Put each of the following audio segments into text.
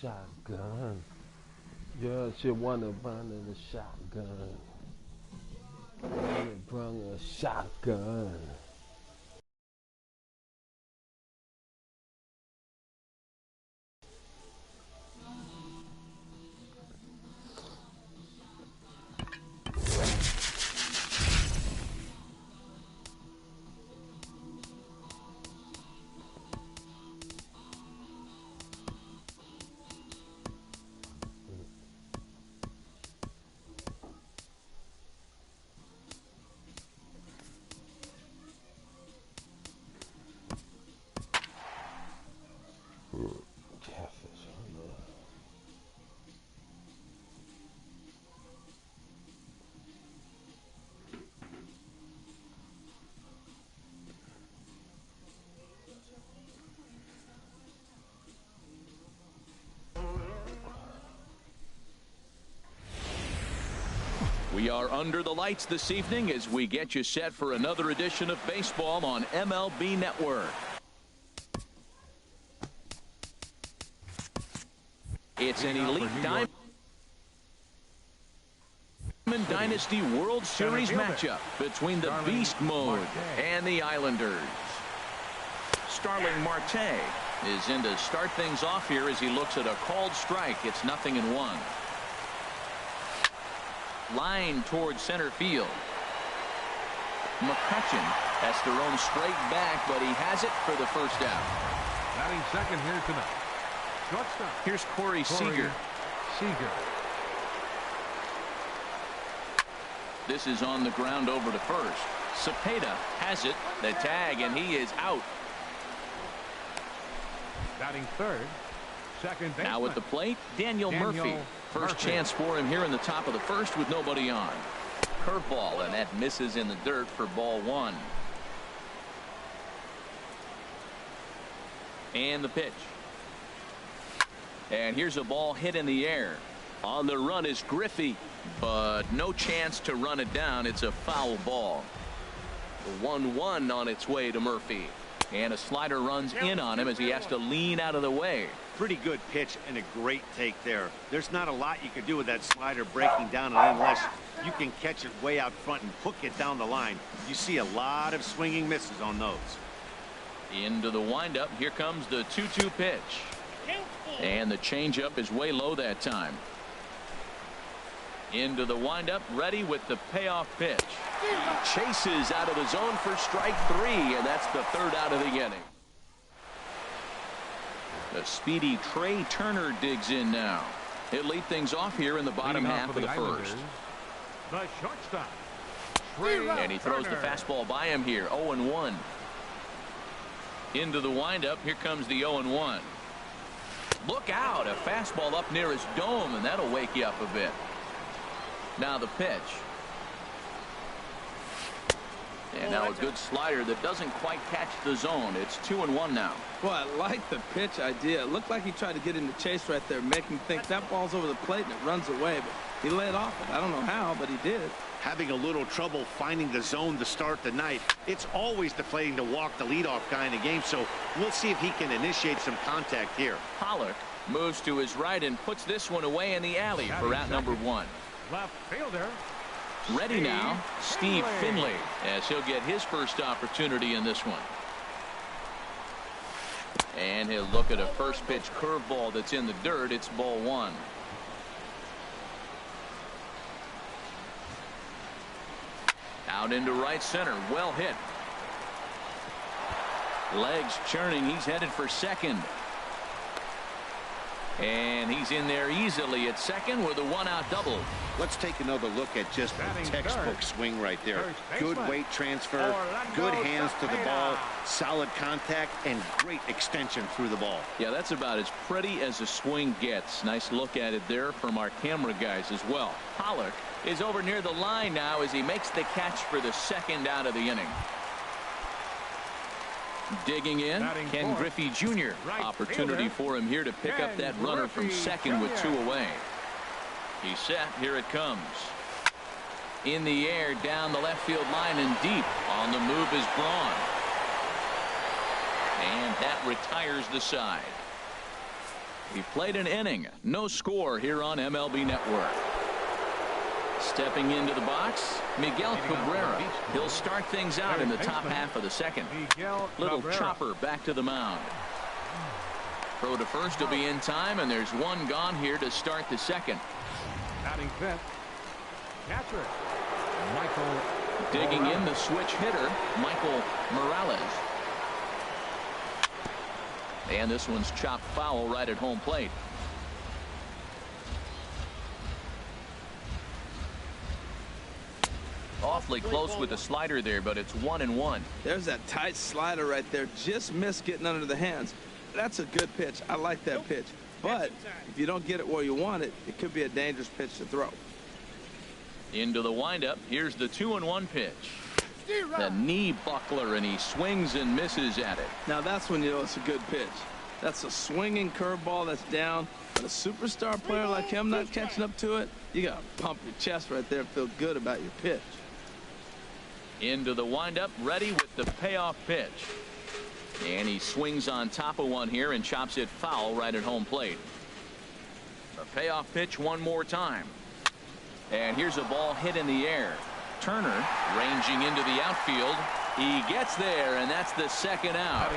shotgun. Yeah, she wanna run in the shotgun. Wanna bring a shotgun. We are under the lights this evening as we get you set for another edition of baseball on MLB Network. It's an elite Diamond Dynasty World Series matchup between the Beast Mode and the Islanders. Starling Marte is in to start things off here as he looks at a called strike. It's 0-1. Line towards center field. McCutcheon has to roam straight back, but he has it for the first out. Batting second here tonight. Shortstop. Here's Corey Seager. This is on the ground over to first. Cepeda has it. The tag, and he is out. Batting third. Second baseman. Now at the plate, Daniel Murphy. First chance for him here in the top of the first with nobody on. Curveball, and that misses in the dirt for ball one. And the pitch. And here's a ball hit in the air. On the run is Griffey, but no chance to run it down. It's a foul ball. 1-1 on its way to Murphy. And a slider runs in on him as he has to lean out of the way. Pretty good pitch and a great take there. There's not a lot you can do with that slider breaking down, unless you can catch it way out front and hook it down the line. You see a lot of swinging misses on those. Into the windup. Here comes the 2-2 pitch. And the changeup is way low that time. Into the windup, ready with the payoff pitch. Chases out of the zone for strike 3, and that's the third out of the inning. The speedy Trey Turner digs in now. He'll lead things off here in the bottom half of the first. The shortstop. And he throws the fastball by him here. 0-1. Into the windup. Here comes the 0-1. Look out. A fastball up near his dome, and that'll wake you up a bit. Now the pitch. And now a good slider that doesn't quite catch the zone. It's 2-1 now. Well, I like the pitch idea. It looked like he tried to get in the chase right there, making me think that ball's over the plate and it runs away. But he led off it. I don't know how, but he did. Having a little trouble finding the zone to start the night. It's always deflating to walk the leadoff guy in the game, so we'll see if he can initiate some contact here. Pollock moves to his right and puts this one away in the alley for out number 1. Left fielder. Ready now, Steve Finley, as he'll get his first opportunity in this one. And he'll look at a first pitch curveball that's in the dirt. It's ball 1. Out into right center. Well hit. Legs churning. He's headed for second. And he's in there easily at second with a 1-out double. Let's take another look at just the textbook swing right there. Good weight transfer, good hands to the ball, solid contact, and great extension through the ball. Yeah, that's about as pretty as a swing gets. Nice look at it there from our camera guys as well. Pollock is over near the line now as he makes the catch for the second out of the inning. Digging in, Ken Griffey Jr. Opportunity for him here to pick up that runner from second with 2 away. He's set. Here it comes. In the air, down the left field line and deep. On the move is Braun. And that retires the side. He played an inning. No score here on MLB Network. Stepping into the box, Miguel Cabrera. He'll start things out in the top half of the second. Little chopper back to the mound. Throw to first will be in time, and there's one gone here to start the second. Batting fifth, catcher Michael. Digging in the switch hitter, Michael Morales. And this one's chopped foul right at home plate. Awfully close with the slider there, but it's 1-1. There's that tight slider right there. Just missed getting under the hands. That's a good pitch. I like that pitch. But if you don't get it where you want it, it could be a dangerous pitch to throw. Into the windup. Here's the 2-1 pitch. The knee buckler, and he swings and misses at it. Now that's when you know it's a good pitch. That's a swinging curveball that's down. But a superstar player like him not catching up to it, you got to pump your chest right there and feel good about your pitch. Into the windup, ready with the payoff pitch. And he swings on top of one here and chops it foul right at home plate. The payoff pitch one more time. And here's a ball hit in the air. Turner ranging into the outfield. He gets there, and that's the second out.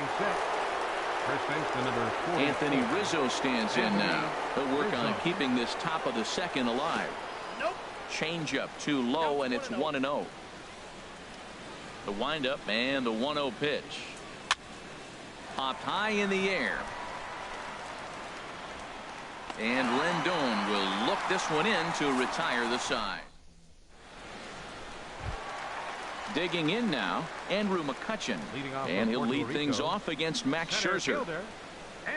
Anthony Rizzo stands in now. He'll work on keeping this top of the second alive. Changeup too low, and it's 1-0. The windup and the 1-0 pitch. Popped high in the air. And Rendon will look this one in to retire the side. Digging in now, Andrew McCutchen. And he'll lead things off against Max Scherzer.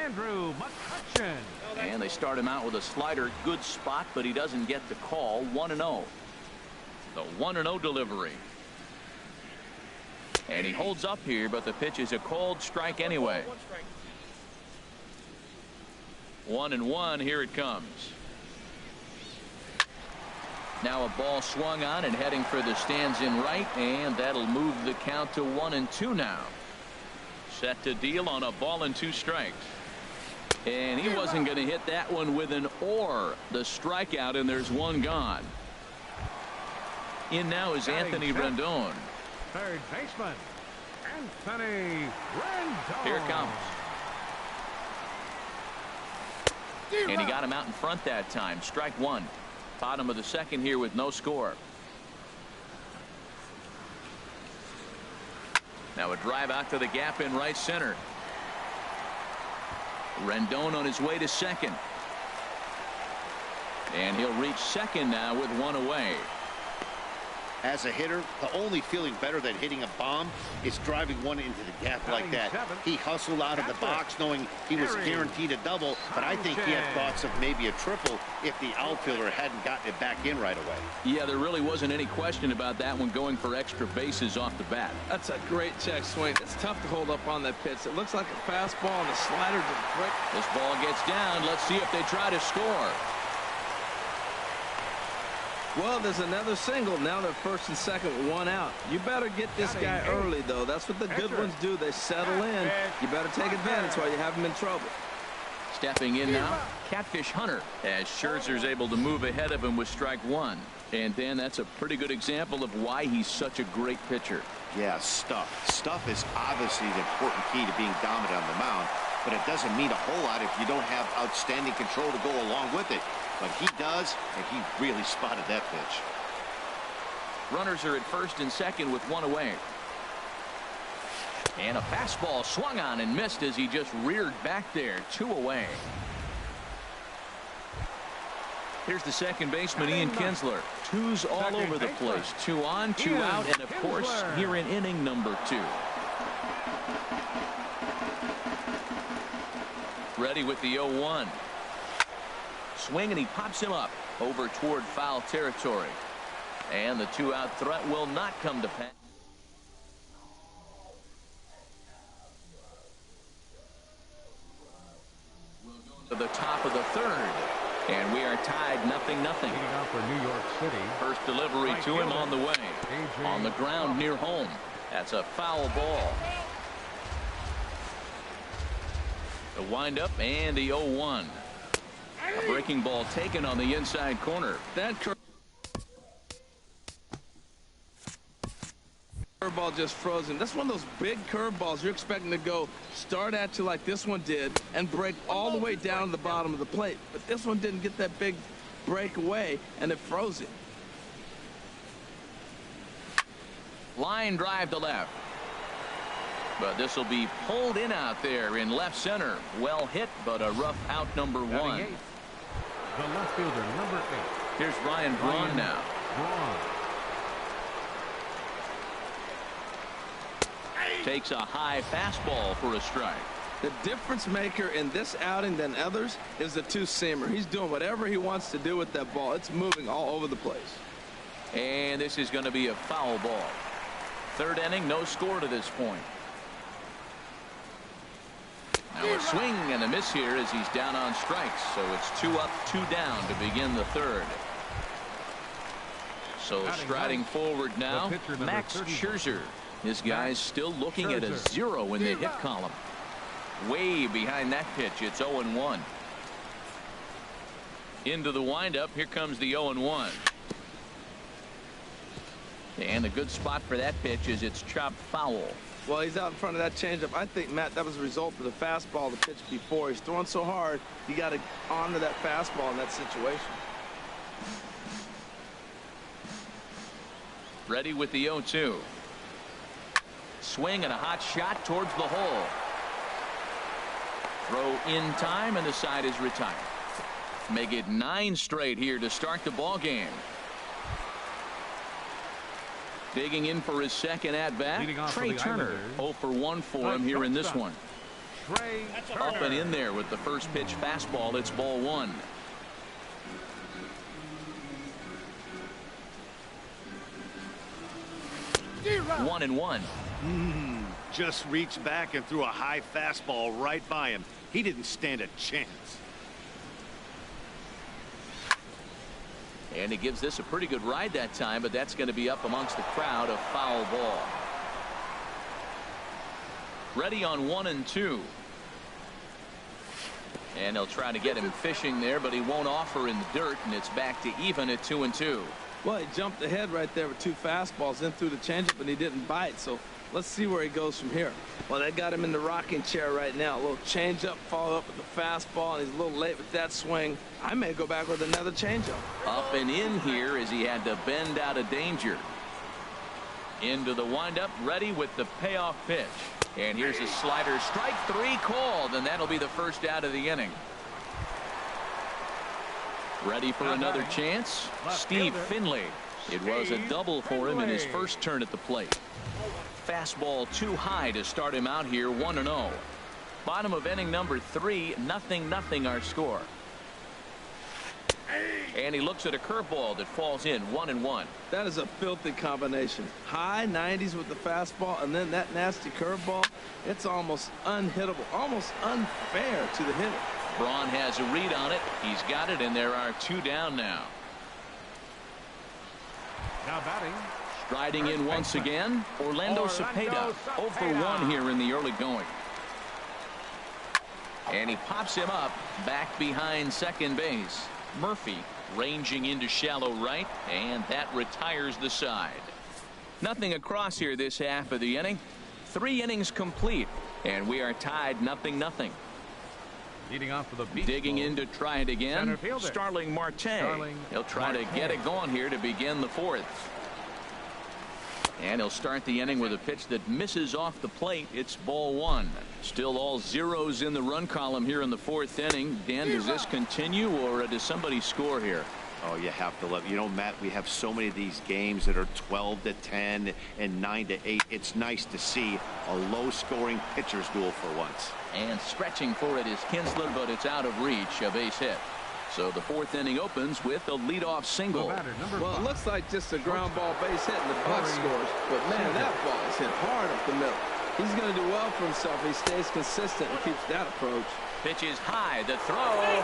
Andrew McCutchen. And they start him out with a slider. Good spot, but he doesn't get the call. 1-0. The 1-0 delivery. And he holds up here, but the pitch is a cold strike anyway. 1-1. Here it comes. Now a ball swung on and heading for the stands in right, and that'll move the count to 1-2 now. Set to deal on a ball and 2 strikes. And he wasn't going to hit that one with an or. The strikeout, and there's one gone. In now is Anthony Rendon. Third baseman, Anthony Rendon. Here it comes. And he got him out in front that time. Strike one. Bottom of the second here with no score. Now a drive out to the gap in right center. Rendon on his way to second. And he'll reach second now with one away. As a hitter, the only feeling better than hitting a bomb is driving one into the gap like that. He hustled out of the box knowing he was guaranteed a double, but I think he had thoughts of maybe a triple if the outfielder hadn't gotten it back in right away. Yeah, there really wasn't any question about that one, going for extra bases off the bat. That's a great check swing. It's tough to hold up on that pitch. It looks like a fastball, and the slider just break. This ball gets down. Let's see if they try to score. Well, there's another single. Now they're first and second with one out. You better get this guy early, though. That's what the good ones do. They settle in. You better take advantage while you have him in trouble. Stepping in now, Catfish Hunter, as Scherzer's able to move ahead of him with strike one. And Dan, that's a pretty good example of why he's such a great pitcher. Yeah, stuff. Stuff is obviously the important key to being dominant on the mound, but it doesn't mean a whole lot if you don't have outstanding control to go along with it. But he does, and he really spotted that pitch. Runners are at first and second with one away. And a fastball swung on and missed as he just reared back there. 2 away. Here's the second baseman, Ian Kinsler. 2s all over the place. 2 on, 2 out, and of course here in inning number 2. Ready with the 0-1. Swing, and he pops him up over toward foul territory. And the 2-out threat will not come to pass. To the top of the third. And we are tied 0-0. For New York City. First delivery to him on the way. On the ground near home. That's a foul ball. The windup and the 0-1. A breaking ball taken on the inside corner. That curveball just frozen. That's one of those big curveballs you're expecting to go start at you like this one did and break all the way down to the bottom of the plate. But this one didn't get that big break away, and it froze it. Line drive to left. But this will be pulled in out there in left center. Well hit, but a rough out, number one. The left fielder, number 8. Here's Ryan Braun now. Braun. Takes a high fastball for a strike. The difference maker in this outing than others is the two-seamer. He's doing whatever he wants to do with that ball. It's moving all over the place. And this is going to be a foul ball. Third inning, no score to this point. Now a swing and a miss here as he's down on strikes. So it's 2 up, 2 down to begin the third. So striding forward now, Max Scherzer. This guy's still looking at a 0 in the hit column. Way behind that pitch. It's 0-1. Into the windup. Here comes the 0-1. And a good spot for that pitch is it's chopped foul. Well, he's out in front of that changeup. I think, Matt, that was a result of the fastball the pitch before. He's throwing so hard, you got to honor that fastball in that situation. Ready with the 0-2. Swing and a hot shot towards the hole. Throw in time, and the side is retired. Make it 9 straight here to start the ball game. Digging in for his second at bat, Trey Turner. 0 for 1 for him here in this one. Up and in there with the first pitch fastball. It's ball 1. One and one. Just reached back and threw a high fastball right by him. He didn't stand a chance. And he gives this a pretty good ride that time, but that's going to be up amongst the crowd. A foul ball. Ready on 1 and 2. And they'll try to get him fishing there, but he won't offer in the dirt, and it's back to even at 2 and 2. Well, he jumped ahead right there with 2 fastballs, then threw the changeup, and he didn't bite. So let's see where he goes from here. Well, they got him in the rocking chair right now. A little changeup, followed up with the fastball, and he's a little late with that swing. I may go back with another changeup. Up and in here as he had to bend out of danger. Into the windup, ready with the payoff pitch. And here's a slider. Strike 3 called, and that'll be the first out of the inning. Ready for another chance? Steve Finley. It was a double for him in his first turn at the plate. Fastball too high to start him out here. 1-0. Bottom of inning number 3. 0-0 our score. And he looks at a curveball that falls in. 1-1. That is a filthy combination. High 90s with the fastball, and then that nasty curveball. It's almost unhittable, almost unfair to the hitter. Braun has a read on it. He's got it, and there are 2 down now. Now batting. Striding in once again, Orlando Cepeda. 0 for 1 here in the early going. And he pops him up back behind second base. Murphy ranging into shallow right, and that retires the side. Nothing across here this half of the inning. 3 innings complete, and we are tied 0-0. Leading off for the digging in to try it again. Starling Marte. He'll try to get it going here to begin the 4th. And he'll start the inning with a pitch that misses off the plate. It's ball 1. Still all zeros in the run column here in the 4th inning. Dan, does this continue, or does somebody score here? Oh, you have to love. You know, Matt, we have so many of these games that are 12-10 and 9-8. It's nice to see a low-scoring pitcher's duel for once. And stretching for it is Kinsler, but it's out of reach. A base hit. So the 4th inning opens with a leadoff single. Well, it looks like just a ground ball base hit, and the Bucs scores. But man, that ball is hit hard up the middle. He's going to do well for himself if he stays consistent and keeps that approach. Pitch is high. The throw.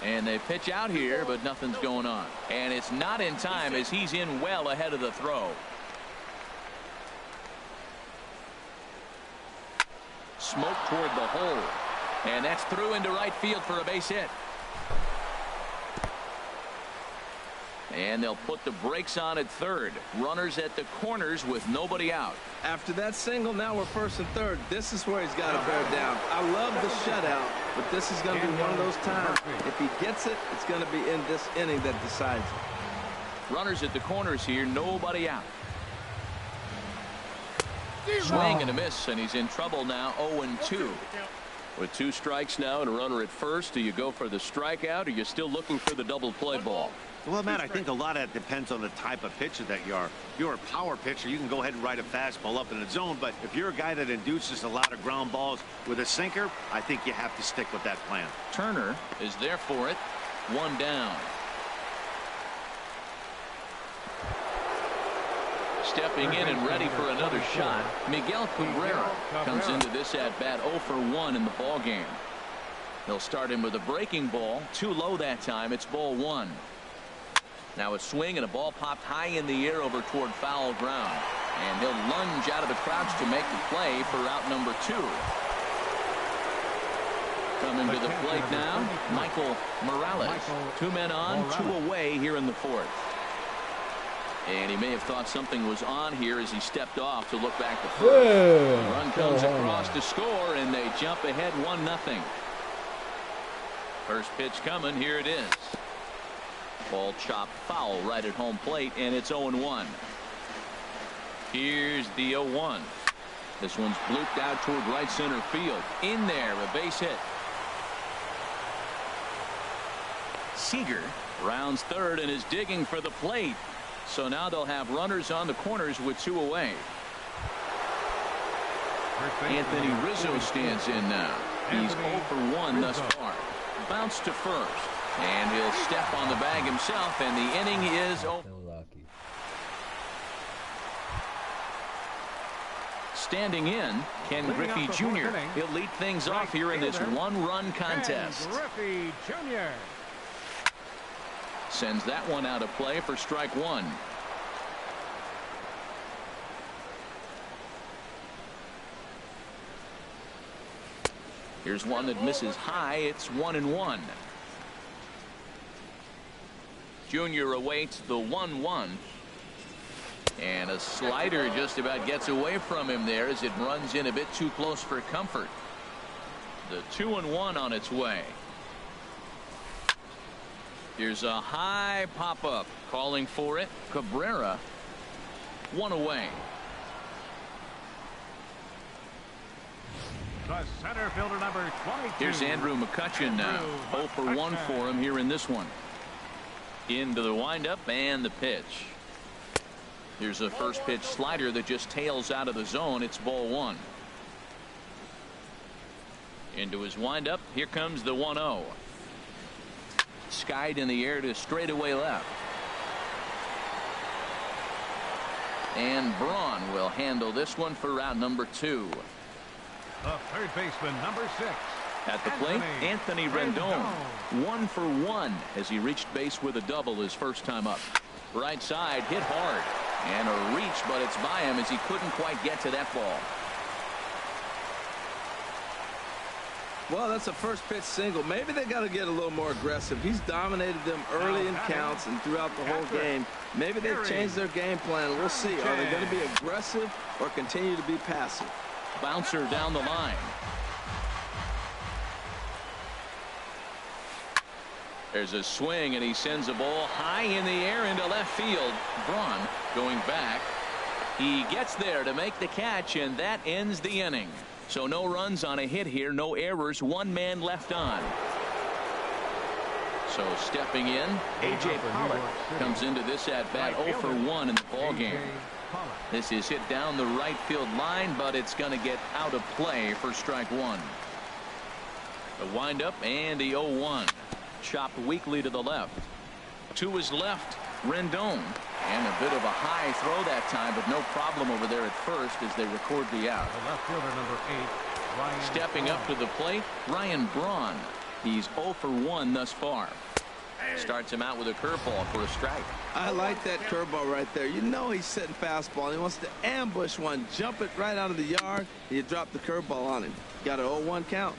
And they pitch out here, but nothing's going on. And it's not in time as he's in well ahead of the throw. smoke toward the hole. And that's through into right field for a base hit. And they'll put the brakes on at third. Runners at the corners with nobody out. After that single, now we're first and third. This is where he's got to bear down. I love the shutout, but this is going to be one of those times. If he gets it, it's going to be in this inning that decides it. Runners at the corners here, nobody out. Swing and a miss, and he's in trouble now, 0-2. With 2 strikes now and a runner at first, do you go for the strikeout, or you're still looking for the double play ball? Well, Matt, I think a lot of that depends on the type of pitcher that you are. If you're a power pitcher, you can go ahead and ride a fastball up in the zone. But if you're a guy that induces a lot of ground balls with a sinker, I think you have to stick with that plan. Turner is there for it. 1 down. Stepping in and ready for another shot, Miguel Cabrera comes into this at-bat 0 for 1 in the ball game. He'll start him with a breaking ball, too low that time. It's ball 1. Now a swing and a ball popped high in the air over toward foul ground, and he'll lunge out of the crouch to make the play for out number 2. Coming to the plate now, Michael Morales. 2 men on, 2 away here in the 4th. And he may have thought something was on here as he stepped off to look back to first. The run comes across to score, and they jump ahead 1-0. First pitch coming. Here it is. Ball chopped foul right at home plate, and it's 0-1. Here's the 0-1. This one's blooped out toward right center field. In there, a base hit. Seager rounds third and is digging for the plate. So now they'll have runners on the corners with 2 away. Anthony Rizzo stands in now. He's 0 for 1 thus far. Bounce to first, and he'll step on the bag himself, and the inning is over. Standing in, Ken Griffey Jr. He'll lead things off here in this 1-run contest. Griffey Jr. Sends that one out of play for strike 1. Here's one that misses high. It's 1-1. Junior awaits the 1-1. And a slider just about gets away from him there as it runs in a bit too close for comfort. The 2-1 on its way. Here's a high pop-up. Calling for it. Cabrera. 1 away. The center fielder number 22. Here's Andrew McCutchen now. 0 for 1 for him here in this one. Into the windup and the pitch. Here's a first pitch slider that just tails out of the zone. It's ball 1. Into his windup. Here comes the 1-0. Skied in the air to straightaway left. And Braun will handle this one for out number 2. The third baseman, number 6. At the plate, Anthony Rendon. 1 for 1 as he reached base with a double his first time up. Right side hit hard. And a reach, but it's by him as he couldn't quite get to that ball. Well, that's a first pitch single. Maybe they got to get a little more aggressive. He's dominated them early in counts and throughout the whole game. Maybe they've changed their game plan. We'll see. Are they going to be aggressive or continue to be passive? Bouncer down the line. There's a swing, and he sends a ball high in the air into left field. Braun going back. He gets there to make the catch, and that ends the inning. So no runs on a hit here, no errors, 1 man left on. So stepping in, A.J. Pollock comes into this at-bat 0 for 1 in the ball game. This is hit down the right field line, but it's going to get out of play for strike 1. The windup and the 0-1. Chopped weakly to the left. To his left, Rendon. And a bit of a high throw that time, but no problem over there at first as they record the out. The left fielder, number 8, Ryan. Stepping up to the plate, Ryan Braun. He's 0 for 1 thus far. Starts him out with a curveball for a strike. I like that curveball right there. You know he's setting fastball, and he wants to ambush one, jump it right out of the yard, and you drop the curveball on him. Got an 0-1 count.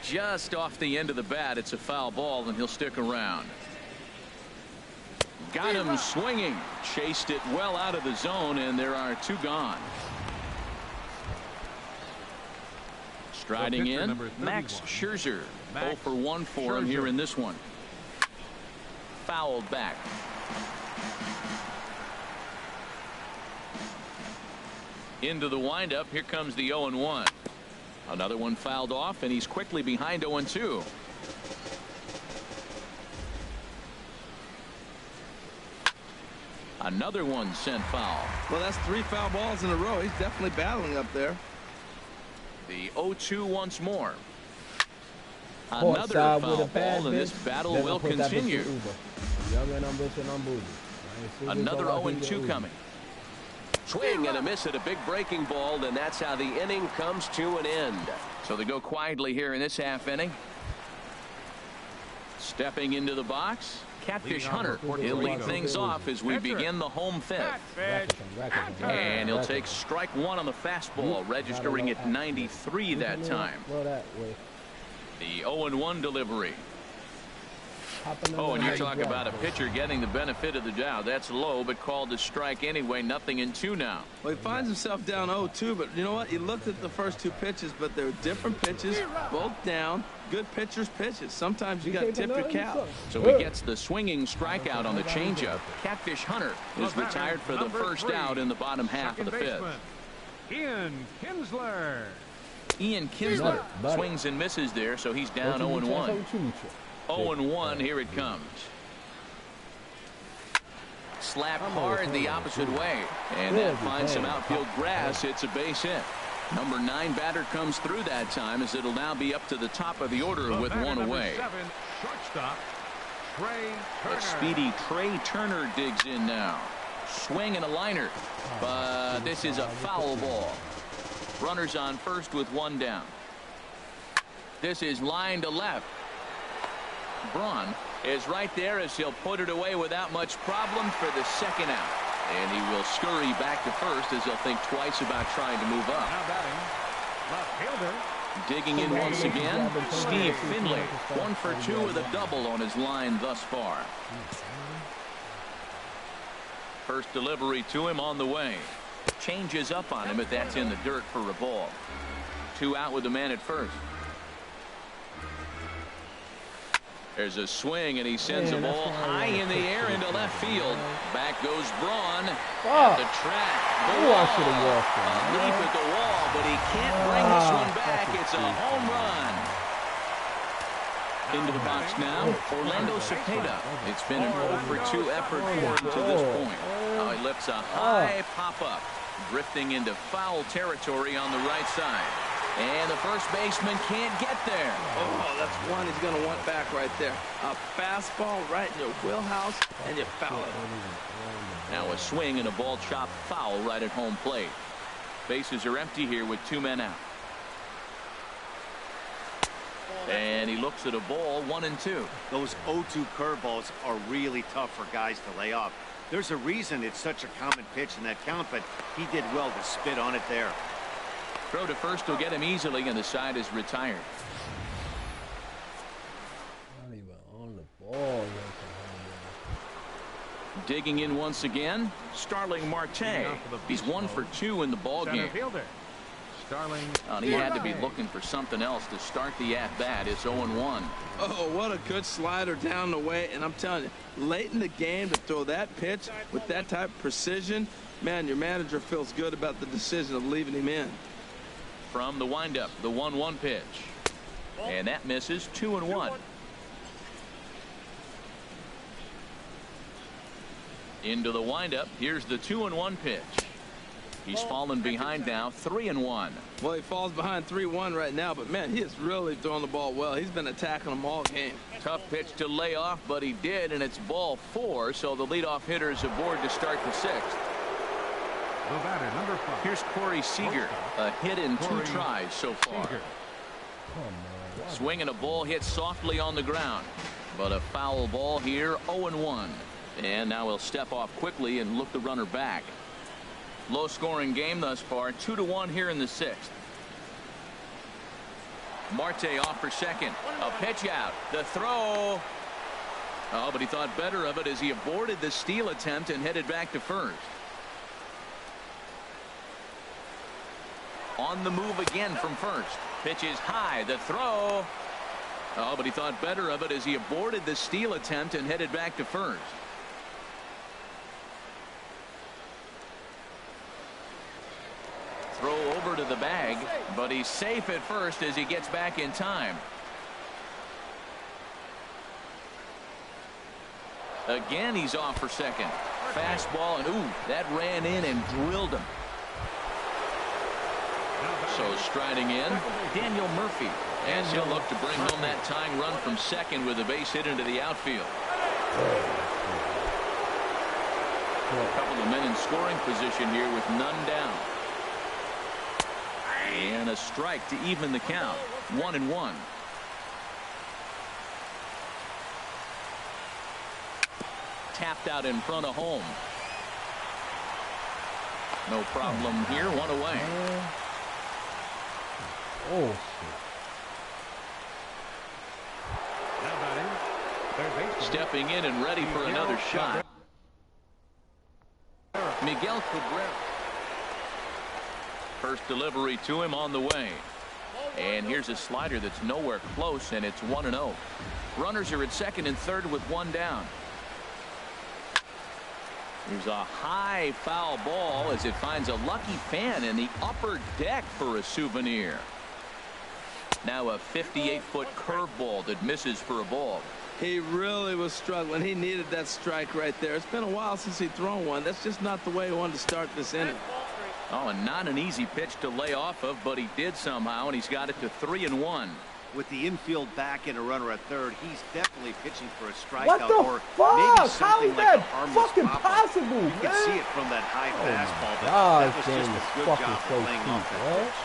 Just off the end of the bat, it's a foul ball, and he'll stick around. Got him swinging. Chased it well out of the zone, and there are 2 gone. Striding in, Max Scherzer. 0 for 1 for him here in this one. Fouled back. Into the windup. Here comes the 0-1. Another one fouled off, and he's quickly behind 0-2. Another one sent foul. Well, that's 3 foul balls in a row. He's definitely battling up there. The 0-2 once more. Another foul ball, and this battle will continue. Another 0-2 coming. Swing and a miss at a big breaking ball, and that's how the inning comes to an end. So they go quietly here in this half inning. Stepping into the box, Catfish Hunter. He'll lead things off as we begin the home 5th. And he'll take strike 1 on the fastball, registering at 93 that time. The 0-1 delivery. Oh, and you talk about a pitcher getting the benefit of the doubt. That's low, but called a strike anyway. 0-2 now. Well, he finds himself down 0-2, but you know what? He looked at the first 2 pitches, but they're different pitches, both down. Good pitchers' pitches. Sometimes you got to tip your cap. So he gets the swinging strikeout on the changeup. Catfish Hunter is retired for the first out in the bottom half of the 5th. Ian Kinsler. Ian Kinsler swings and misses there, so he's down 0-1. 0-1, here it comes. Slap hard the opposite way, and that finds some outfield grass. It's a base hit. Number 9 batter comes through that time, as it'll now be up to the top of the order with 1 away. Shortstop, Trey The Turner. speedy Trey Turner digs in now. Swing and a liner, but this is a foul ball. Runners on first with 1 down. This is line to left. Braun is right there as he'll put it away without much problem for the 2nd out. And he will scurry back to first as he'll think twice about trying to move up. Now batting, left fielder. Digging in once again, Steve Finley. 1 for 2 with a double on his line thus far. First delivery to him on the way. Changes up on him, but that's in the dirt for a ball. 2 out with the man at first. There's a swing, and he sends a ball high in the air into left field. Back goes Braun at the track. The wall. A leap at the wall, but he can't bring this one back. It's a home run. Into the box now, Orlando Cepeda. It's been an 0 for 2 effort for him to this point. Now he lifts a high pop-up, drifting into foul territory on the right side. And the first baseman can't get there. Oh, that's one he's going to want back right there. A fastball right in your wheelhouse, and you foul it. Now a swing and a ball chopped foul right at home plate. Bases are empty here with 2 men out. And he looks at a ball, 1-2. Those 0-2 curveballs are really tough for guys to lay off. There's a reason it's such a common pitch in that count, but he did well to spit on it there. Throw to first will get him easily, and the side is retired. Not even on the ball. Digging in once again, Starling Marte. He's 1 for 2 in the ball game. Starling. He had to be looking for something else to start the at-bat. It's 0-1. Oh, what a good slider down the way. And I'm telling you, late in the game to throw that pitch with that type of precision, man, your manager feels good about the decision of leaving him in. From the windup, the 1-1 pitch. And that misses. 2-1. Into the windup. Here's the 2-1 pitch. He's fallen behind now, 3-1. Well, he falls behind 3-1 right now, but man, he is really throwing the ball well. He's been attacking them all game. Tough pitch to lay off, but he did, and it's ball 4, so the leadoff hitter is aboard to start the 6th. The batter, number 5. Here's Corey Seager, a hit in 2 tries so far. Swinging a ball hit softly on the ground. But a foul ball here, 0-1. And now he'll step off quickly and look the runner back. Low scoring game thus far, 2-1 here in the 6th. Marte off for second. A pitch out. The throw. Oh, but he thought better of it as he aborted the steal attempt and headed back to first. On the move again from first. Pitch is high. The throw. Oh, but he thought better of it as he aborted the steal attempt and headed back to first. Throw over to the bag, but he's safe at first as he gets back in time. Again, he's off for second. Fastball, and ooh, that ran in and drilled him. So striding in, Daniel Murphy. And he'll look to bring home that tying run from second with a base hit into the outfield. A couple of men in scoring position here with none down. And a strike to even the count. 1-1. Tapped out in front of home. No problem here. One away. Oh, shit. Stepping in and ready for another shot. Miguel Cabrera. First delivery to him on the way. And here's a slider that's nowhere close, and it's 1-0. Runners are at second and third with one down. There's a high foul ball as it finds a lucky fan in the upper deck for a souvenir. Now a 58-foot curveball that misses for a ball. He really was struggling. He needed that strike right there. It's been a while since he'd thrown one. That's just not the way he wanted to start this inning. Oh, and not an easy pitch to lay off of, but he did somehow, and he's got it to 3-1. With the infield back and a runner at third, he's definitely pitching for a strikeout. What the or fuck? maybe How is like that a harmless fucking pop-up. possible, You man? can see it from that high fastball, but God, that was just a good job of laying off that pitch.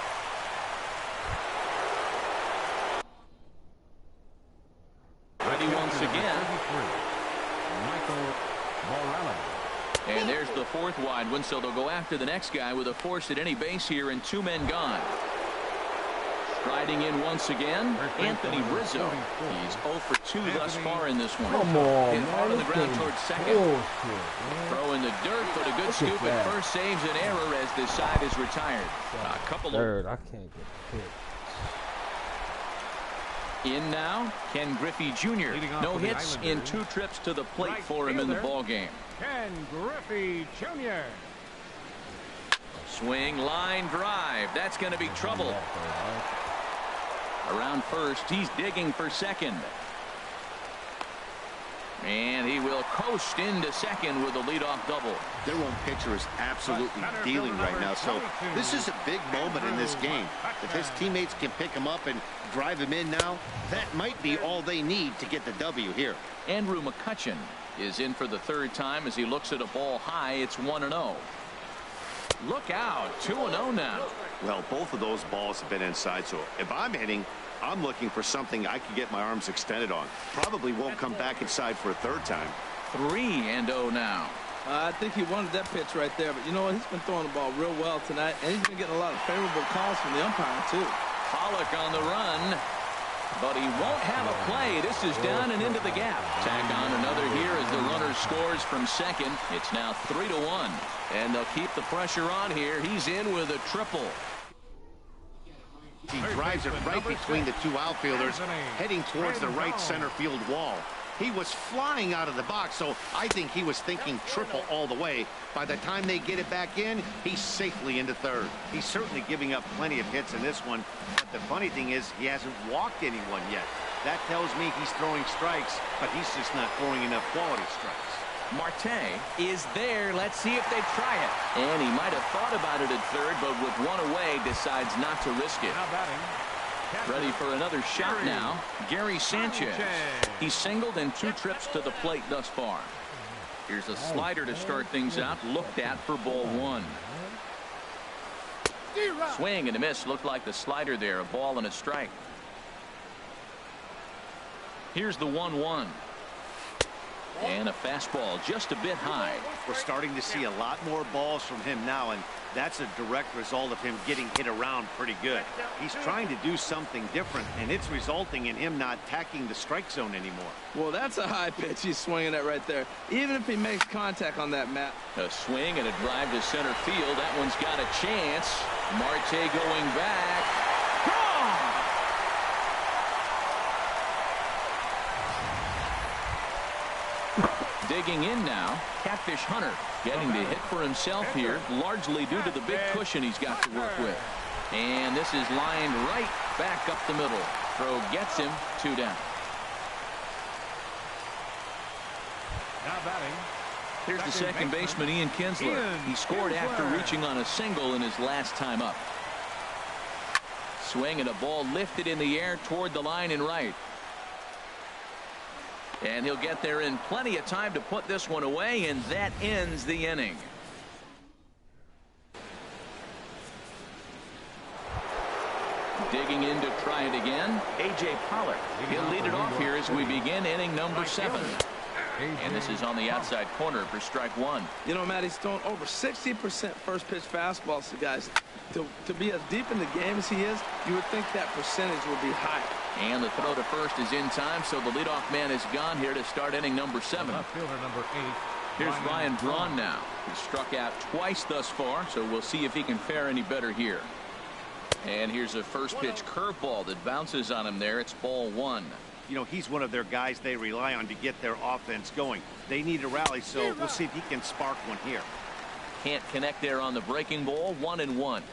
Ready once again. And there's the fourth wide one, so they'll go after the next guy with a force at any base here and two men gone. Striding in once again, Anthony Rizzo. He's 0 for 2 thus far in this one. Come on, hit hard on the ground man. towards second. Throw in the dirt, but a good scoop at first saves an error as this side is retired. A couple Third, I can't get hit. In now, Ken Griffey Jr. No hits in 2 trips to the plate for him in the ball game. Ken Griffey Jr. Swing, line drive. That's going to be trouble. Around first, he's digging for second. And he will coast into second with a leadoff double. Their own pitcher is absolutely dealing right now, so this is a big moment in this game. If his teammates can pick him up and drive him in now, that might be all they need to get the W here. Andrew McCutchen is in for the third time as he looks at a ball high. It's 1-0. Look out, 2-0 now. Well, both of those balls have been inside, so if I'm hitting, I'm looking for something I can get my arms extended on. Probably won't come back inside for a third time. 3-0 now. I think he wanted that pitch right there, but you know what? He's been throwing the ball real well tonight, and he's been getting a lot of favorable calls from the umpire, too. Pollock on the run, but he won't have a play. This is down and into the gap. Tack on another here as the runner scores from second. It's now 3-1, and they'll keep the pressure on here. He's in with a triple. He drives it right between the two outfielders, heading towards the right center field wall. He was flying out of the box, so I think he was thinking triple all the way. By the time they get it back in, he's safely into third. He's certainly giving up plenty of hits in this one, but the funny thing is he hasn't walked anyone yet. That tells me he's throwing strikes, but he's just not throwing enough quality strikes. Marte is there. Let's see if they try it. And he might have thought about it at third, but with one away, decides not to risk it. Ready for another shot now. Gary Sanchez. He's singled in 2 trips to the plate thus far. Here's a slider to start things out. Looked at for ball 1. Swing and a miss. Looked like the slider there. A ball and a strike. Here's the 1-1. And a fastball just a bit high. We're starting to see a lot more balls from him now, and that's a direct result of him getting hit around pretty good. He's trying to do something different, and it's resulting in him not attacking the strike zone anymore. Well, that's a high pitch he's swinging at right there. Even if he makes contact on that, Matt. A swing and a drive to center field. That one's got a chance. Marte going back. Gone! Digging in now, Catfish Hunter getting to hit for himself here, largely due to the big cushion he's got to work with. And this is lined right back up the middle. Throw gets him, 2 down. Now batting. Here's the second baseman, Ian Kinsler. He scored after reaching on a single in his last time up. Swing and a ball lifted in the air toward the line and right. And he'll get there in plenty of time to put this one away, and that ends the inning. Digging in to try it again, A.J. Pollock. He'll lead it off here as we begin inning number 7. And this is on the outside corner for strike 1. You know, Matt, he's thrown over 60% first pitch fastballs to guys. To be as deep in the game as he is, you would think that percentage would be higher. And the throw to first is in time, so the leadoff man is gone here to start inning number 7. Left fielder number 8. Here's Ryan Braun now. He's struck out twice thus far, so we'll see if he can fare any better here. And here's a first pitch curveball that bounces on him there. It's ball 1. You know, he's one of their guys they rely on to get their offense going. They need a rally, so we'll see if he can spark one here. Can't connect there on the breaking ball. 1-1.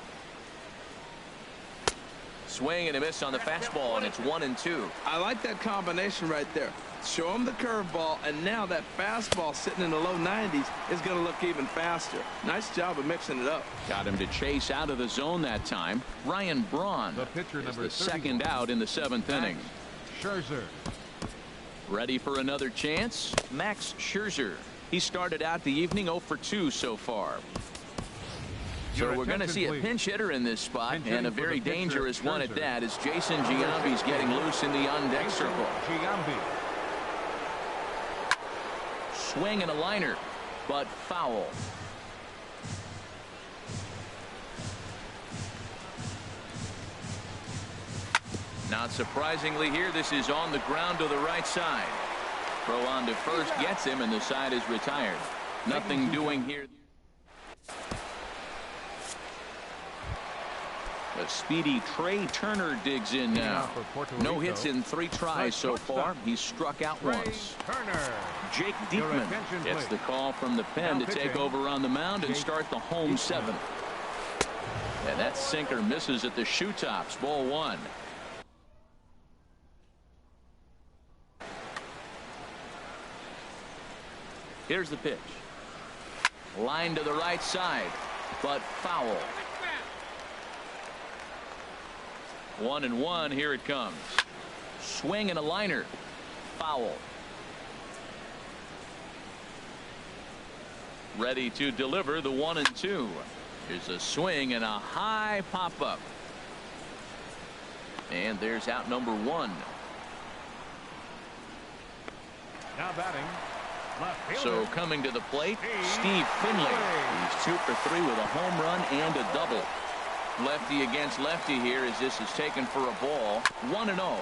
Swing and a miss on the fastball, and it's 1-2. I like that combination right there. Show him the curveball, and now that fastball sitting in the low 90s is going to look even faster. Nice job of mixing it up. Got him to chase out of the zone that time. Ryan Braun The pitcher, is number the 31. second out in the 7th inning. Scherzer. Ready for another chance? Max Scherzer. He started out the evening 0 for 2 so far. So we're going to see a pinch hitter in this spot, and a very dangerous one at that, as Jason Giambi's getting loose in the on-deck circle. Giambi. Swing and a liner, but foul. Not surprisingly here, this is on the ground to the right side. Throw on to first gets him, and the side is retired. Nothing doing here. A speedy Trey Turner digs in now. No hits in 3 tries so far. He's struck out once. Jake Diekman gets the call from the pen to take over on the mound and start the home 7th. And that sinker misses at the shoe tops. Ball 1. Here's the pitch. Line to the right side, but foul. 1-1. Here it comes. Swing and a liner. Foul. Ready to deliver the 1-2. Here's a swing and a high pop up. And there's out number 1. Now batting. So coming to the plate, Steve Finley. He's 2 for 3 with a home run and a double. Lefty against lefty here as this is taken for a ball. 1-0.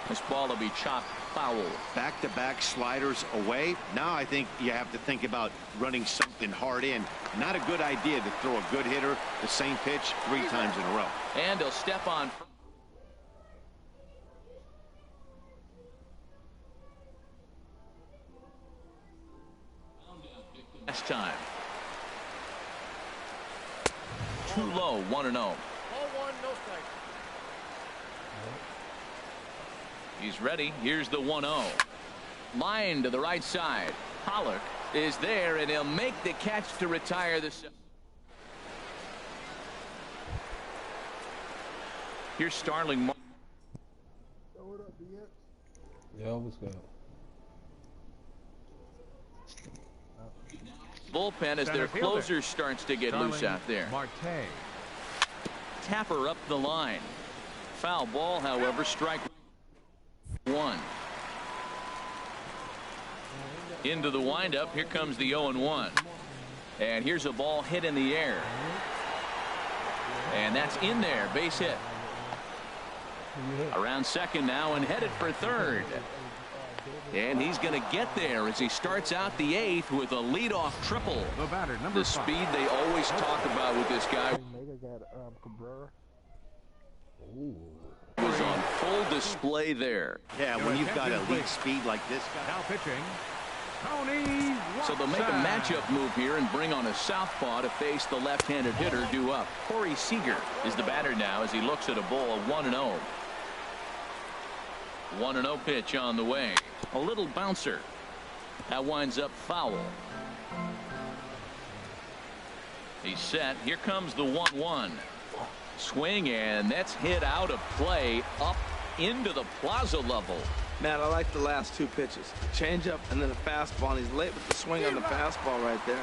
This ball will be chopped foul. Back-to-back sliders away. Now I think you have to think about running something hard in. Not a good idea to throw a good hitter the same pitch 3 times in a row. And he'll step on. Last time. Too low. 1-0. He's ready. Here's the 1-0. Line to the right side. Pollock is there, and he'll make the catch to retire this. Here's Starling. Yo, what's good? Bullpen as their closer starts to get loose out there. Marte. Tapper up the line. Foul ball, however, strike 1. Into the windup. Here comes the 0-1. And here's a ball hit in the air. And that's in there. Base hit. Around second now and headed for third. And he's going to get there as he starts out the 8th with a leadoff triple. The speed they always talk about with this guy was on full display there. Yeah, when you've got elite speed like this guy. Now pitching. So they'll make a matchup move here and bring on a southpaw to face the left-handed hitter due up. Corey Seager is the batter now as he looks at a ball of 1-0. 1-0 pitch on the way. A little bouncer. That winds up foul. He's set. Here comes the 1-1. Swing, and that's hit out of play up into the plaza level. Matt, I like the last 2 pitches. Change up and then a fastball, and he's late with the swing on the fastball right there.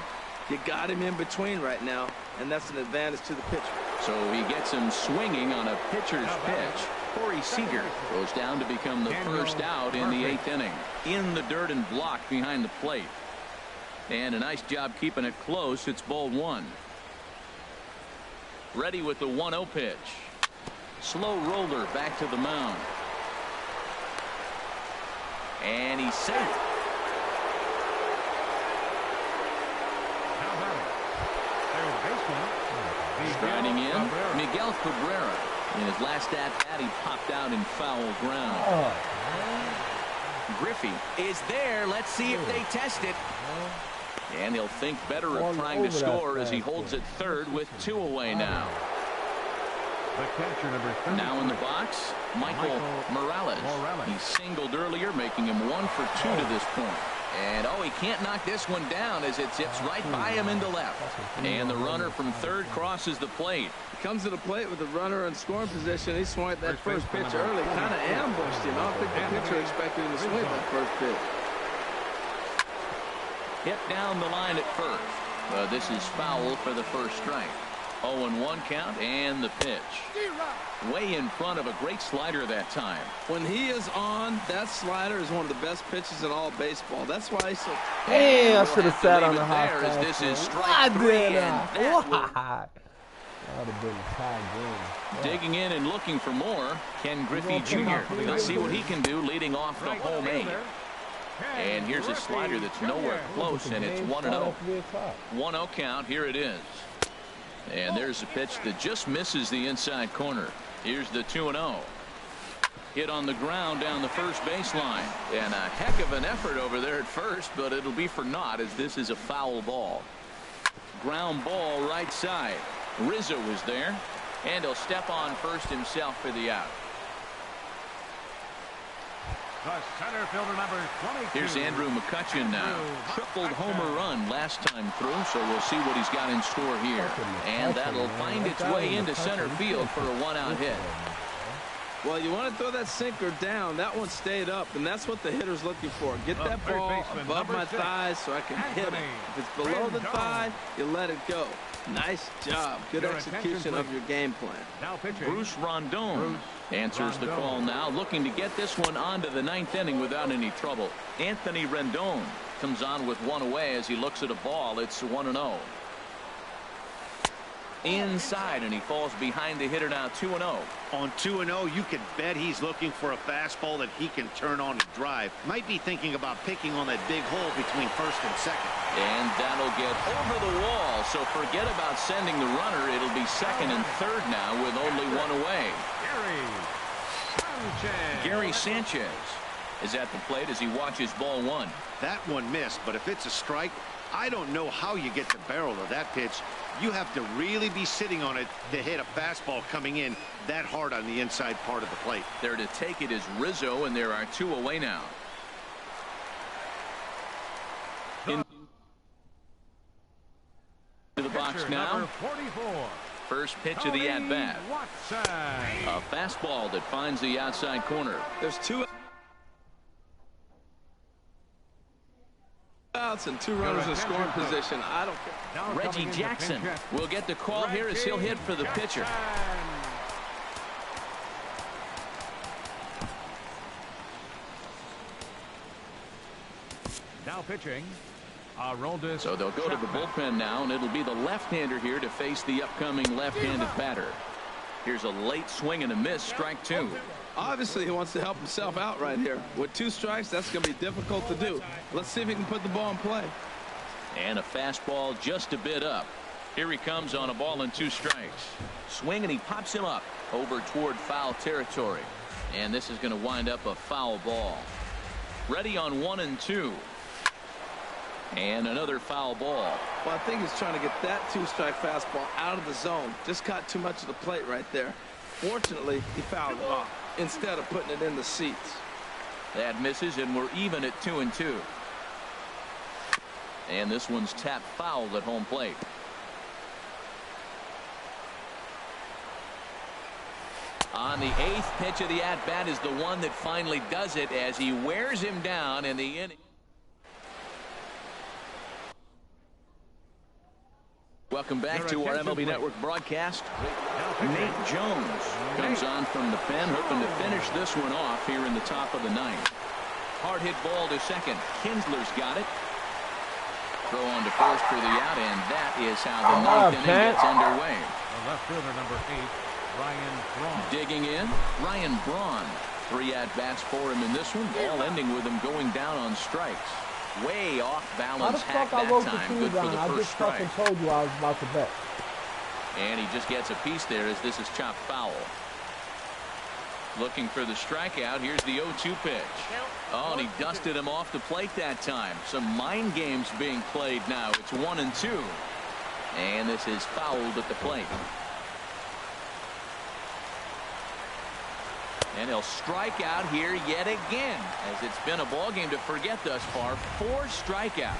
You got him in between right now, and that's an advantage to the pitcher. So he gets him swinging on a pitcher's pitch. Corey Seager goes down to become the first out in the 8th inning. In the dirt and blocked behind the plate. And a nice job keeping it close. It's ball 1. Ready with the 1-0 pitch. Slow roller back to the mound. And he's safe. Striding in, Miguel Cabrera. In his last at-bat, he popped out in foul ground. Griffey is there. Let's see if they test it. And he'll think better of trying to score as he holds it third with 2 away now. Now in the box, Michael Morales. He singled earlier, making him 1 for 2 to this point. And oh, he can't knock this one down as it zips right by him into left. And the runner from third crosses the plate. He comes to the plate with the runner in scoring position. He swung at that first pitch early, kind of ambushed him. I don't think the pitcher expected him to swing that first pitch. Hit down the line at first. This is foul for the first strike. 0-1 count and the pitch. Way in front of a great slider that time. When he is on, that slider is one of the best pitches in all baseball. That's why he's so. Hey, I should have sat on the hot there as this is strike I 3. did. And That would have been a tie game. digging in and looking for more. Ken Griffey Jr. Let's see what he can do leading off the home 8. And here's a slider that's nowhere close, and it's 1-0. 1-0 count. Here it is. And there's a pitch that just misses the inside corner. Here's the 2-0. Hit on the ground down the first baseline. And a heck of an effort over there at first, but it'll be for naught as this is a foul ball. Ground ball right side. Rizzo is there, and he'll step on first himself for the out. The center fielder number 22. Here's Andrew McCutchen now. Tripled homer run last time through, so we'll see what he's got in store here. And that'll find its way into center field for a 1-out hit. Well, you want to throw that sinker down. That one stayed up, and that's what the hitter's looking for. Get that ball above my thighs so I can hit it. If it's below the thigh, you let it go. Nice job. Good execution of your game plan. Bruce Rondon answers the call now, looking to get this one onto the 9th inning without any trouble. Anthony Rendon comes on with 1 away as he looks at a ball. It's 1-0. Inside, and he falls behind the hitter now. 2-0. On 2-0, you can bet he's looking for a fastball that he can turn on and drive. Might be thinking about picking on that big hole between first and second. And that'll get over the wall, so forget about sending the runner. It'll be second and third now with only 1 away. Gary Sanchez is at the plate as he watches ball 1. That one missed, but if it's a strike, I don't know how you get the barrel of that pitch. You have to really be sitting on it to hit a fastball coming in that hard on the inside part of the plate. There to take it is Rizzo, and there are 2 away now. Into the box now. First pitch of the at-bat. A fastball that finds the outside corner. There's 2 outs and 2 runners in scoring position. I don't care. Reggie Jackson will get the call here as he'll hit for the pitcher. pitching. Aroldis. So they'll go to the bullpen now, and it'll be the left-hander here to face the upcoming left-handed batter. Here's a late swing and a miss, strike two. Obviously, he wants to help himself out right here. With 2 strikes, that's going to be difficult to do. Let's see if he can put the ball in play. And a fastball just a bit up. Here he comes on a ball and 2 strikes. Swing, and he pops him up over toward foul territory. And this is going to wind up a foul ball. Ready on 1 and 2. And another foul ball. Well, I think he's trying to get that 2-strike fastball out of the zone. Just caught too much of the plate right there. Fortunately, he fouled it off instead of putting it in the seats. That misses, and we're even at 2 and 2. And this one's tapped foul at home plate. On the 8th pitch of the at-bat is the one that finally does it as he wears him down in the inning. Welcome back to our MLB Network broadcast. Nate Jones comes on from the pen, hoping to finish this one off here in the top of the 9th. Hard hit ball to second. Kinsler's got it. Throw on to first for the out, and that is how the 9th inning gets underway. The left fielder, number 8, Ryan Braun. Digging in, Ryan Braun. 3 at-bats for him in this one, all ending with him going down on strikes. Way off balance hack that time. Good for the first strike. I just fucking told you I was about to bet. And he just gets a piece there as this is chopped foul. Looking for the strikeout. Here's the 0-2 pitch. Oh, and he dusted him off the plate that time. Some mind games being played now. It's 1 and 2. And this is fouled at the plate. And he'll strike out here yet again, as it's been a ball game to forget thus far. 4 strikeouts.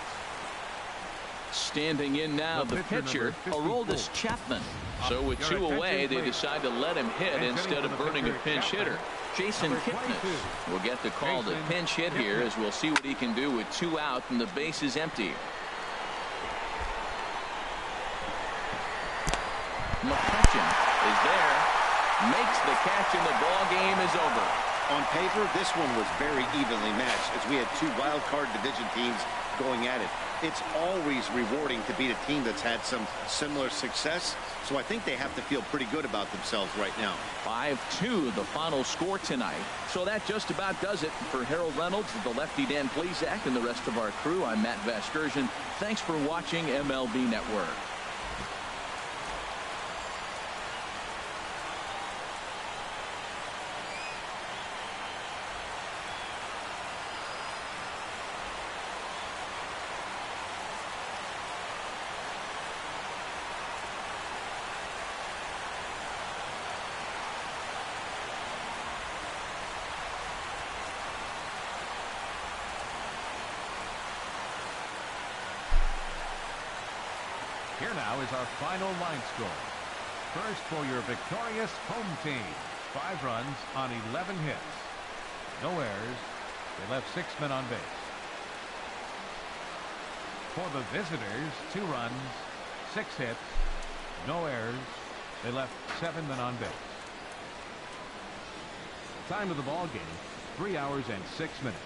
Standing in now, the pitcher, Aroldis Chapman. So with 2 away, they decide to let him hit instead of burning a pinch hitter. Jason Kipnis will get the call to pinch hit here, as we'll see what he can do with 2 out and the base is empty. McCutcheon is there. Makes the catch, and the ball game is over. On paper, this one was very evenly matched as we had 2 wild card division teams going at it. It's always rewarding to beat a team that's had some similar success, so I think they have to feel pretty good about themselves right now. 5-2 the final score tonight. So that just about does it for Harold Reynolds, the lefty Dan Plesac, and the rest of our crew. I'm Matt Vasgersian. Thanks for watching MLB Network. Here now is our final line score. First for your victorious home team. 5 runs on 11 hits. No errors. They left 6 men on base. For the visitors, 2 runs, 6 hits, no errors. They left 7 men on base. Time of the ball game, 3 hours and 6 minutes.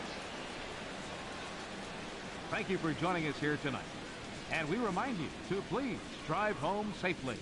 Thank you for joining us here tonight. And we remind you to please drive home safely.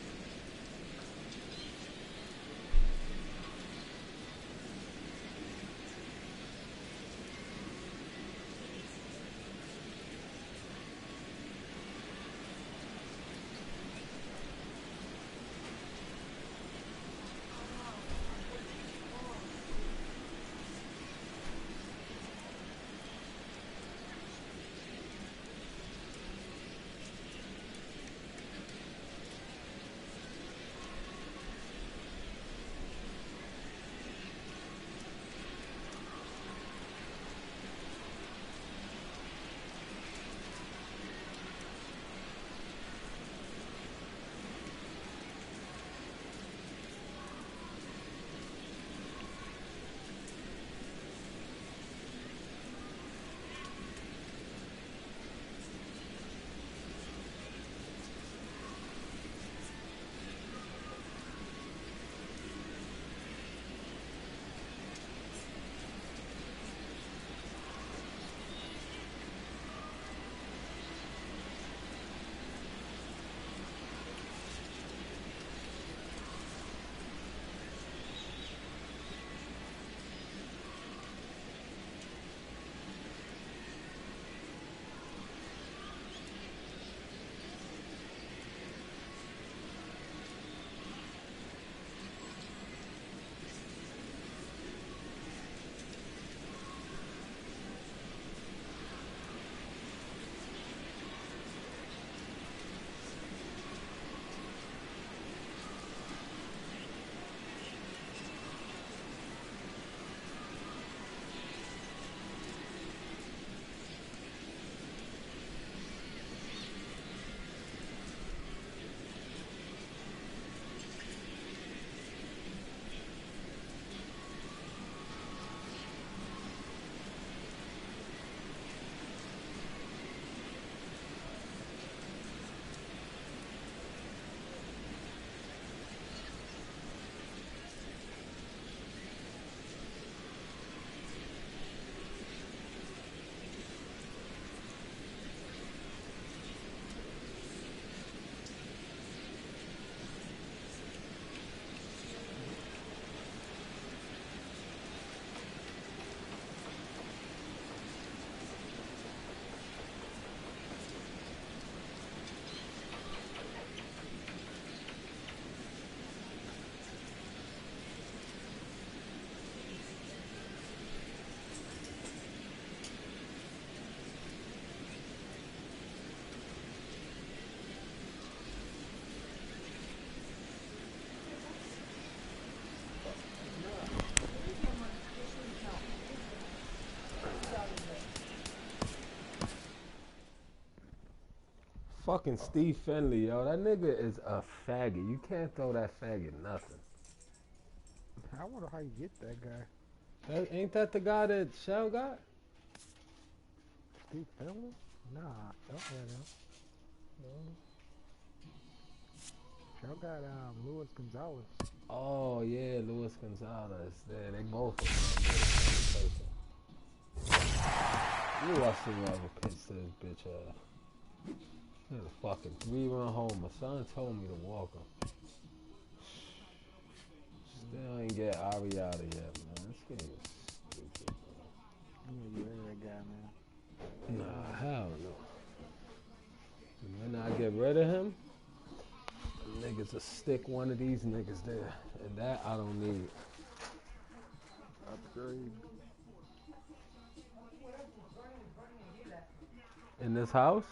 Fucking Steve Finley, yo. That nigga is a faggot. You can't throw that faggot nothing. I wonder how you get that guy. Ain't that the guy that Shell got? Steve Finley? Nah, don't have him. Shell got Luis Gonzalez. Oh yeah, Luis Gonzalez. Yeah, they both. You watch the ever pitch to this bitch ass. He's a fucking 3-run homer. My son told me to walk him. Still ain't get Ari out of yet, man. This game is stupid, man. I'm gonna get rid of that guy, man. Nah, hell no. And when I get rid of him, niggas will stick one of these niggas there. And that I don't need. Upgrade. In this house?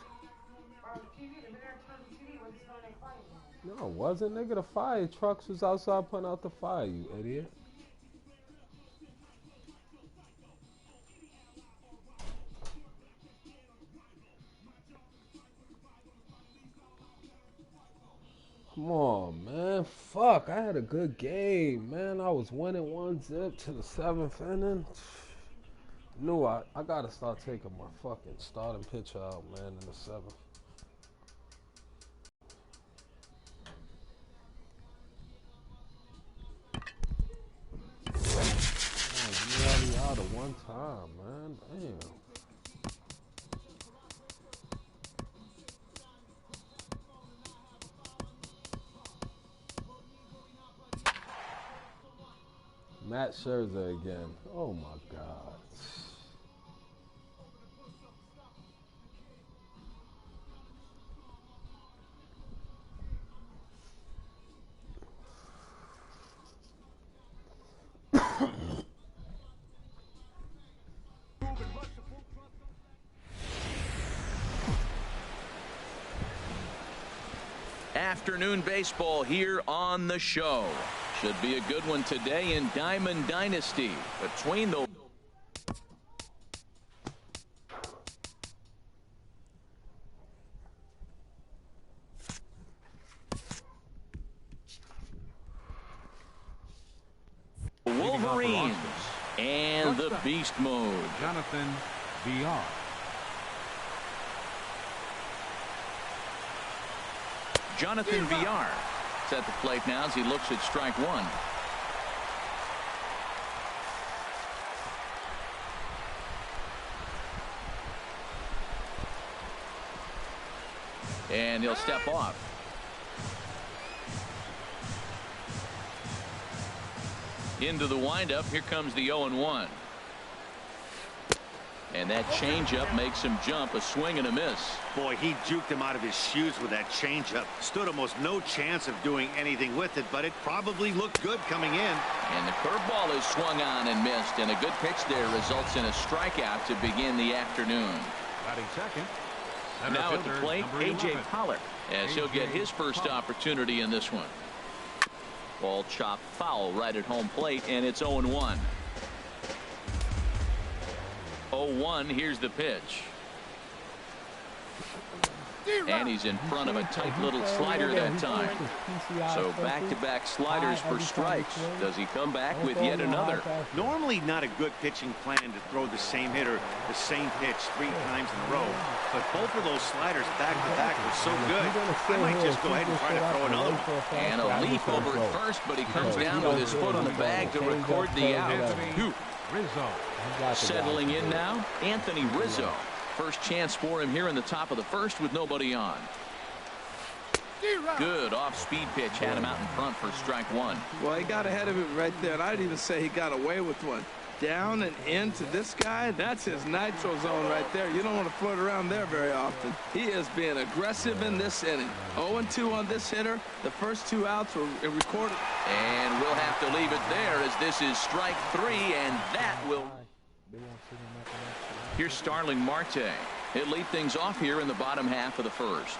No, it wasn't, nigga. The fire trucks was outside putting out the fire, you idiot. Come on, man. Fuck, I had a good game, man. I was winning 1-0 to the 7th inning. Knew I gotta start taking my fucking starting pitcher out, man, in the 7th. Man, you out of one time, man. Damn. Matt Scherzer again. Oh my God. Afternoon baseball here on the show. Should be a good one today in Diamond Dynasty between the Wolverines and the Beast Mode. Jonathan VR. Jonathan VR is at the plate now as he looks at strike one. And he'll step off. Into the windup. Here comes the 0-1. And that changeup makes him jump. A swing and a miss. Boy, he juked him out of his shoes with that changeup. Stood almost no chance of doing anything with it, but it probably looked good coming in. And the curveball is swung on and missed. And a good pitch there results in a strikeout to begin the afternoon. Batting second. Now at the plate, A.J. Pollard, as he'll get his first opportunity in this one. Ball chopped foul right at home plate, and it's 0-1. 0-1, here's the pitch. And he's in front of a tight little slider that time. So back-to-back sliders for strikes. Does he come back with yet another? Normally not a good pitching plan to throw the same hitter the same pitch 3 times in a row. But both of those sliders back-to-back were so good, I might just go ahead and try to throw another one. And a leap over at first, but he comes down with his foot on the bag to record the out. Rizzo. Settling in now, Anthony Rizzo. First chance for him here in the top of the first with nobody on. Good off-speed pitch had him out in front for strike one. Well, he got ahead of it right there, and I'd even say he got away with one. Down and into this guy, that's his nitro zone right there. You don't want to float around there very often. He is being aggressive in this inning. 0-2 on this hitter. The first 2 outs were recorded. And we'll have to leave it there as this is strike 3, and that will... Here's Starling Marte. He'll lead things off here in the bottom half of the first.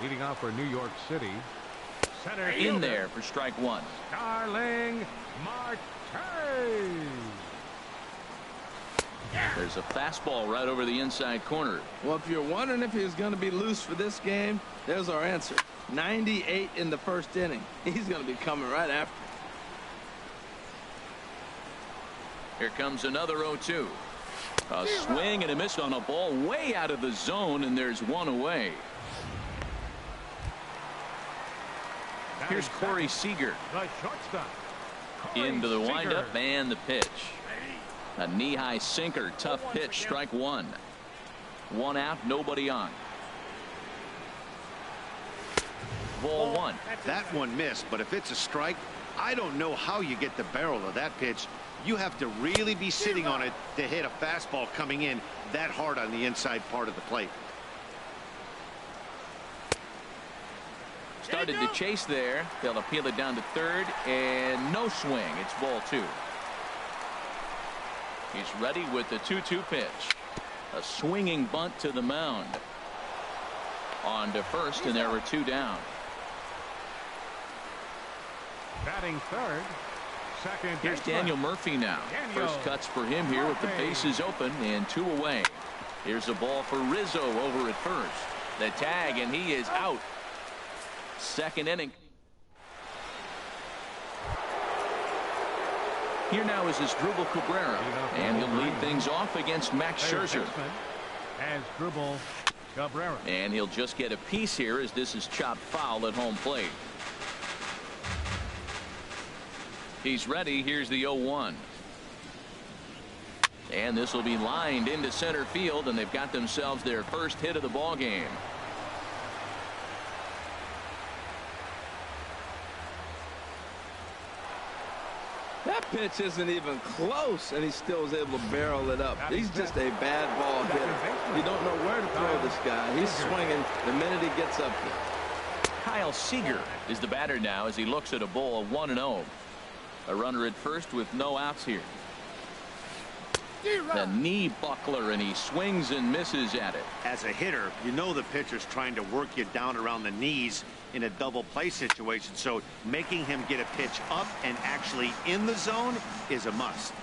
Leading off for New York City. Center in there for strike one. Starling Marte. There's a fastball right over the inside corner. Well, if you're wondering if he was going to be loose for this game, there's our answer. 98 in the first inning. He's going to be coming right after. Here comes another 0-2. A swing and a miss on a ball way out of the zone, and there's one away. Here's Corey Seager. The shortstop. Into the windup and the pitch. A knee-high sinker, tough pitch, strike one. One out, nobody on. Ball one. That one missed, but if it's a strike, I don't know how you get the barrel of that pitch. You have to really be sitting on it to hit a fastball coming in that hard on the inside part of the plate. Started to chase there. They'll appeal it down to third, and no swing. It's ball two. He's ready with the 2-2 pitch. A swinging bunt to the mound. On to first, and there were two down. Batting third. Second. Here's Daniel Murphy now. First cuts for him here with the bases open and two away. Here's a ball for Rizzo over at first. The tag, and he is out. Second inning. Here now is Asdrubal Cabrera, and he'll lead things off against Max Scherzer. Asdrubal Cabrera. And he'll just get a piece here as this is chopped foul at home plate. He's ready. Here's the 0-1. And this will be lined into center field, and they've got themselves their first hit of the ball game. That pitch isn't even close, and he still was able to barrel it up. He's just a bad ball hitter. You don't know where to throw this guy. He's swinging the minute he gets up there. Kyle Seager is the batter now as he looks at a ball of 1-0. A runner at first with no outs here. The knee buckler, and he swings and misses at it. As a hitter, you know the pitcher's trying to work you down around the knees in a double play situation, so making him get a pitch up and actually in the zone is a must.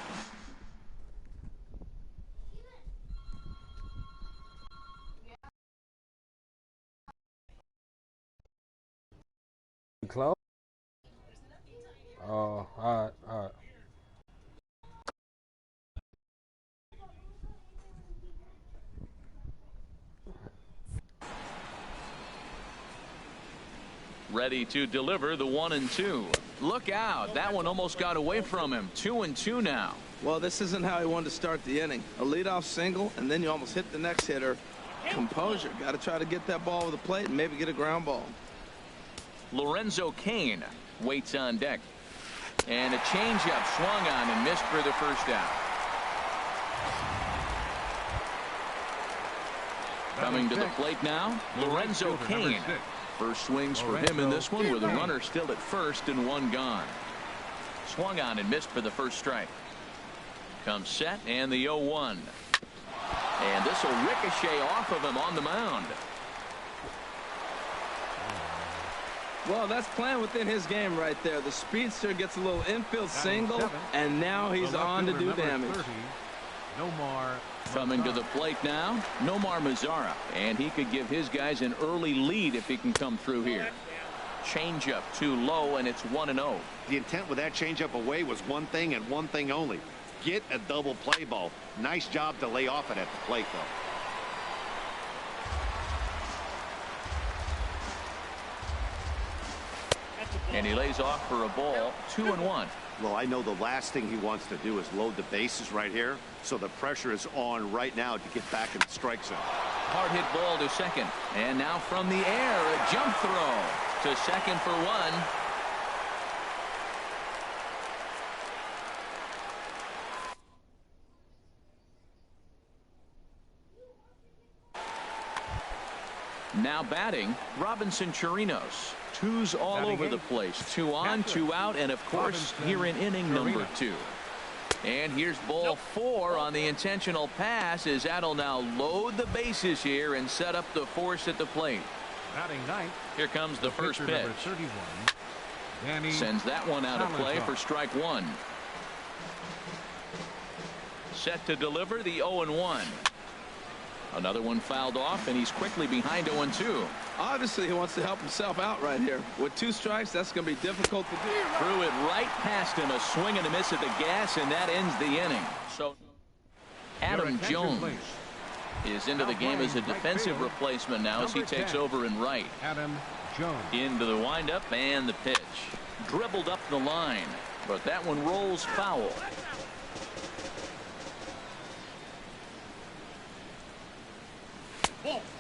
Close. Oh, all right. Ready to deliver the 1-2. Look out. That one almost got away from him. 2-2 now. Well, this isn't how he wanted to start the inning. A leadoff single, and then you almost hit the next hitter. Composure. Got to try to get that ball over the plate and maybe get a ground ball. Lorenzo Cain waits on deck. And a changeup swung on and missed for the first out. Coming to the plate now, Lorenzo Cain. First swings for him in this one with a runner still at first and one gone. Swung on and missed for the first strike. Comes set and the 0-1. And this will ricochet off of him on the mound. Well, that's playing within his game right there. The speedster gets a little infield single, and now he's on to do damage. Nomar Coming to the plate now, Nomar Mazara, and he could give his guys an early lead if he can come through here. Changeup too low, and it's 1-0. The intent with that changeup away was one thing and one thing only: get a double play ball. Nice job to lay off it at the plate, though. And he lays off for a ball. 2-1. Well, I know the last thing he wants to do is load the bases right here, so the pressure is on right now to get back in the strike zone. Hard hit ball to second, and now from the air, a jump throw to second for one. Now batting, Robinson Chirinos. Twos all over the place. 2 on, 2 out, and of course here in inning number 2. And here's ball 4 on the intentional pass as that'll now load the bases here and set up the force at the plate. Here comes the first pitch. Sends that one out of play for strike 1. set to deliver the 0-1. Another one fouled off, and he's quickly behind 0-2. Obviously, he wants to help himself out right here. With 2 strikes, that's going to be difficult to do. Threw it right past him, a swing and a miss at the gas, and that ends the inning. So Adam Jones is into the game as a defensive replacement now as he takes over in right. Adam Jones. Into the windup and the pitch. Dribbled up the line, but that one rolls foul.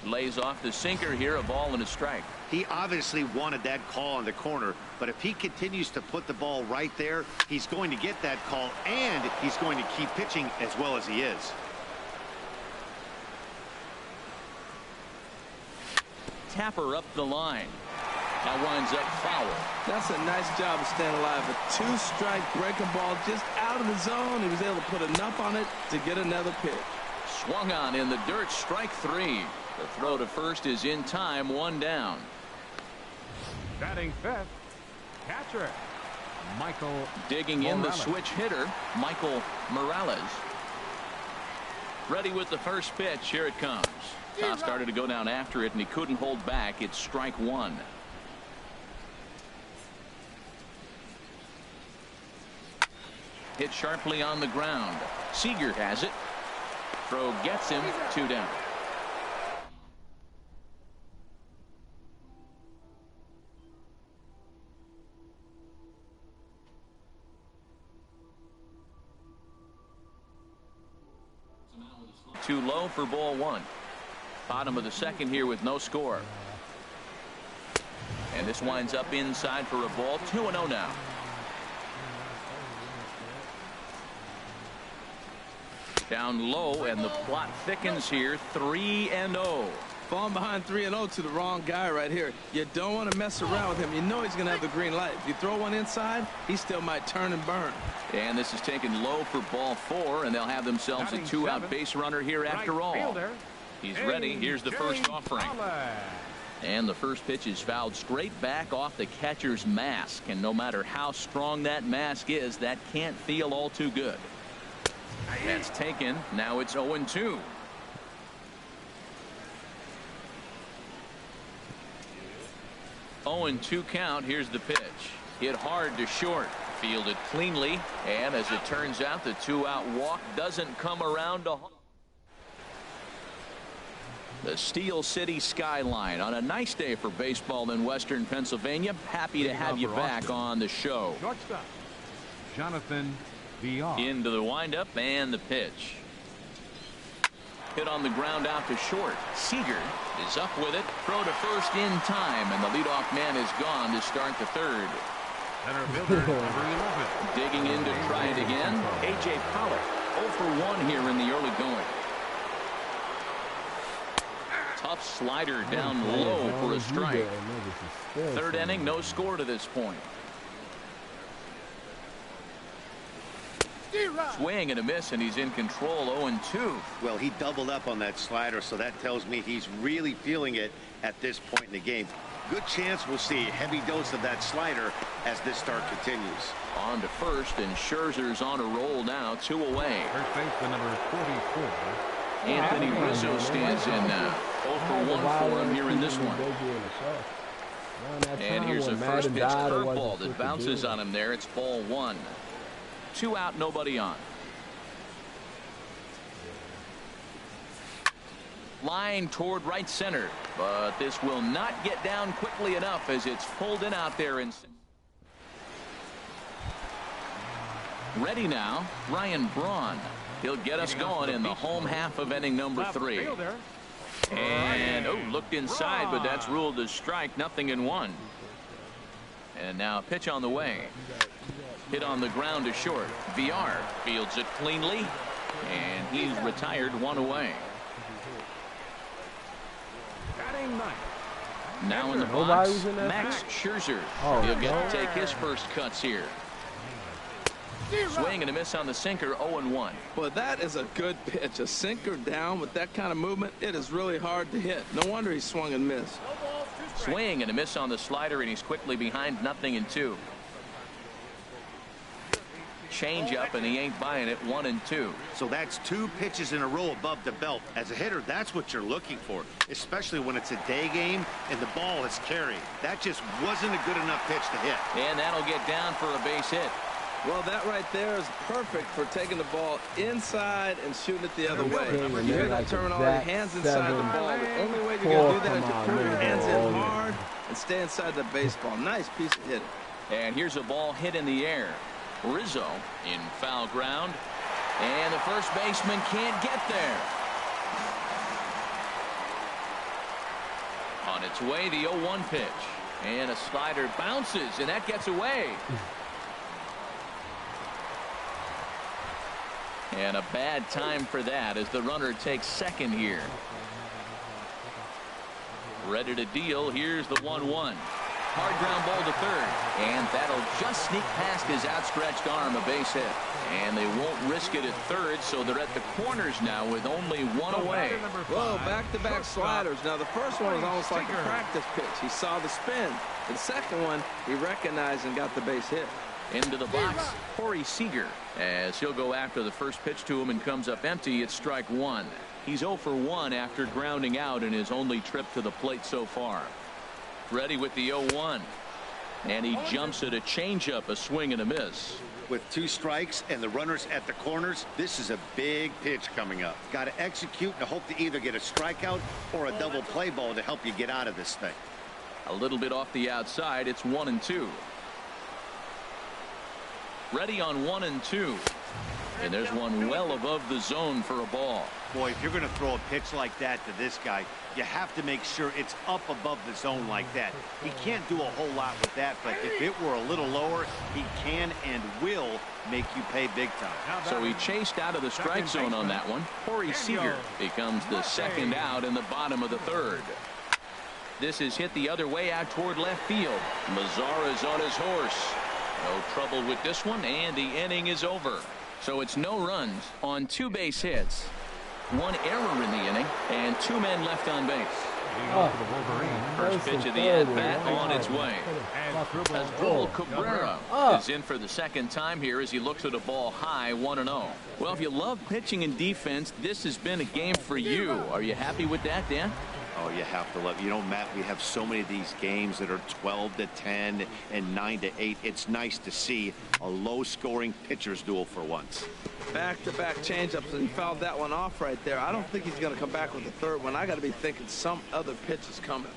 Lays off the sinker here, a ball and a strike. He obviously wanted that call on the corner, but if he continues to put the ball right there, he's going to get that call, and he's going to keep pitching as well as he is. Tapper up the line. That winds up foul. That's a nice job of staying alive. A 2-strike breaking ball just out of the zone. He was able to put enough on it to get another pitch. Swung on in the dirt, strike 3. The throw to first is in time, 1 down. Batting fifth, catcher Michael Digging in the Morales. switch hitter, Michael Morales. Ready with the first pitch. Here it comes. Top started to go down after it, and he couldn't hold back. It's strike 1. Hit sharply on the ground. Seager has it. Throw gets him, 2 down. Too low for ball 1. Bottom of the second here with no score. And this winds up inside for a ball. 2-0 now. Down low, and the plot thickens here. 3-0. Falling behind 3-0 to the wrong guy right here. You don't want to mess around with him. You know he's going to have the green light. If you throw one inside, he still might turn and burn. And this is taken low for ball 4, and they'll have themselves a 2-out base runner here after all. He's ready. Here's the first offering. And the first pitch is fouled straight back off the catcher's mask. And no matter how strong that mask is, that can't feel all too good. That's taken. Now it's 0-2. Oh, and 2 count. Here's the pitch. Hit hard to short. Fielded cleanly. And as it turns out, the 2-out walk doesn't come around to the Steel City skyline on a nice day for baseball in Western Pennsylvania. Happy to have you back on the show. Shortstop Jonathan Villar. Into the windup and the pitch. Hit on the ground out to short. Seager is up with it. Throw to first in time, and the leadoff man is gone to start the third. Center fielder, number 11. Digging in to try it again. A.J. Pollock 0 for 1 here in the early going. Tough slider down low for a strike. Third inning, no score to this point. Swing and a miss, and he's in control. 0-2. Well, he doubled up on that slider, so that tells me he's really feeling it at this point in the game. Good chance we'll see a heavy dose of that slider as this start continues. On to first, and Scherzer's on a roll now. 2 away. First baseman number 44. Anthony Rizzo stands in now. 0 for 1 for him here in this one. And here's a first pitch curveball that bounces on him there. It's ball 1. 2 out, nobody on. Line toward right center, but this will not get down quickly enough as it's pulled in out there. And ready now, Ryan Braun. He'll get us going in the home half of inning number 3. And looked inside, but that's ruled a strike. 0-1. And now pitch on the way. Hit on the ground to short. Villar fields it cleanly, and he's retired 1 away. Now in the box, Max Scherzer. He'll get to take his first cuts here. Swing and a miss on the sinker. 0-1. Well, that is a good pitch. A sinker down with that kind of movement, it is really hard to hit. No wonder he swung and missed. Swing and a miss on the slider, and he's quickly behind. 0-2. changeup, and he ain't buying it. 1-2. So that's 2 pitches in a row above the belt. As a hitter, that's what you're looking for, especially when it's a day game and the ball is carried. That just wasn't a good enough pitch to hit. And that'll get down for a base hit. Well, that right there is perfect for taking the ball inside and shooting it the other way. You hear that terminology, hands inside the ball. The only way you're going to do that is to put your hands in hard and stay inside the baseball. Nice piece of hitting. And here's a ball hit in the air. Rizzo in foul ground. And the first baseman can't get there. On its way, the 0-1 pitch. And a slider bounces, and that gets away. And a bad time for that as the runner takes second here. Ready to deal. Here's the 1-1. Hard ground ball to third. And that'll just sneak past his outstretched arm, a base hit. And they won't risk it at third, so they're at the corners now with only 1 away. Whoa, back-to-back sliders. Now, the first one was almost like a practice pitch. He saw the spin. The second one, he recognized and got the base hit. Into the box, Corey Seager, as he'll go after the first pitch to him and comes up empty. It's strike 1. He's 0 for 1 after grounding out in his only trip to the plate so far. Ready with the 0-1. And he jumps at a changeup, a swing and a miss. With 2 strikes and the runners at the corners, this is a big pitch coming up. Got to execute and hope to either get a strikeout or a double play ball to help you get out of this thing. A little bit off the outside. It's 1-2. Ready on 1-2. And there's one well above the zone for a ball. Boy, if you're going to throw a pitch like that to this guy, you have to make sure it's up above the zone like that. He can't do a whole lot with that, but if it were a little lower, he can and will make you pay big time. So he chased out of the strike zone on that one. Corey Seager becomes the second out in the bottom of the third. This is hit the other way out toward left field. Mazara's on his horse. No trouble with this one, and the inning is over. So it's no runs on 2 base hits, 1 error in the inning, and 2 men left on base. First pitch of the at-bat on its way. Asdrubal Cabrera is in for the second time here as he looks at a ball high, 1-0. Well, if you love pitching and defense, this has been a game for you. Are you happy with that, Dan? Oh, you have to love. You know, Matt, we have so many of these games that are 12-10 and 9-8. It's nice to see a low-scoring pitcher's duel for once. Back-to-back changeups, and he fouled that one off right there. I don't think he's going to come back with the third one. I got to be thinking some other pitch is coming.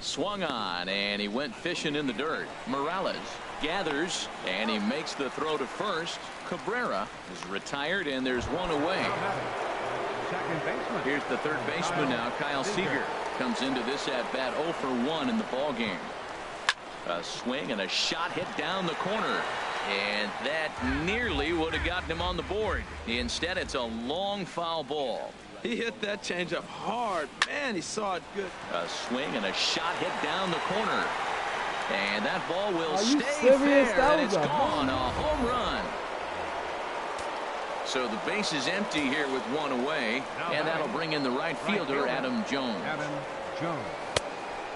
Swung on, and he went fishing in the dirt. Morales gathers, and he makes the throw to first. Cabrera is retired, and there's 1 away. Here's the third baseman now, Kyle Seager. Comes into this at-bat 0 for 1 in the ball game. A swing and a shot hit down the corner. And that nearly would have gotten him on the board. Instead, it's a long foul ball. He hit that changeup hard. Man, he saw it good. A swing and a shot hit down the corner. And that ball will stay serious? fair, and it's gone. A home run. So the base is empty here with 1 away, and that'll bring in the right fielder, Adam Jones.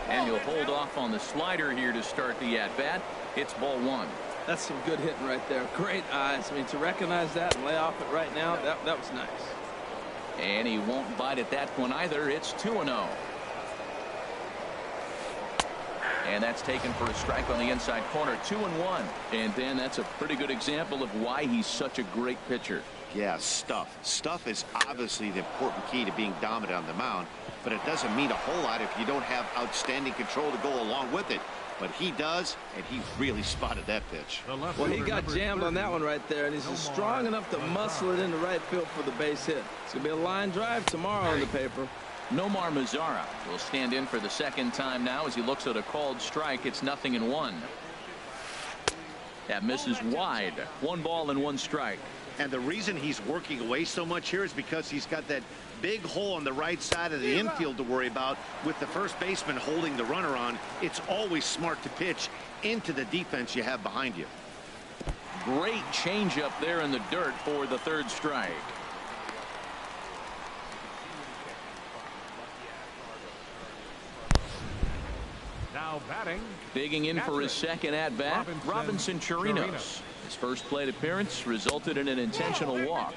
And he'll hold off on the slider here to start the at-bat. It's ball 1. That's some good hitting right there. Great eyes. I mean, to recognize that and lay off it right now, that was nice. And he won't bite at that one either. It's 2-0. And that's taken for a strike on the inside corner. 2-1. And then that's a pretty good example of why he's such a great pitcher. Yeah, stuff. Stuff is obviously the important key to being dominant on the mound, but it doesn't mean a whole lot if you don't have outstanding control to go along with it. But he does, and he really spotted that pitch. Well, he got jammed on that one right there, and he's strong enough to muscle it into right field for the base hit. It's going to be a line drive tomorrow in the paper. Nomar Mazara will stand in for the second time now as he looks at a called strike. It's 0-1. That misses wide. 1 ball and 1 strike. And the reason he's working away so much here is because he's got that big hole on the right side of the infield to worry about. With the first baseman holding the runner on, it's always smart to pitch into the defense you have behind you. Great changeup there in the dirt for the third strike. Now batting. Digging in for his second at-bat, Robinson Chirinos. His first plate appearance resulted in an intentional walk.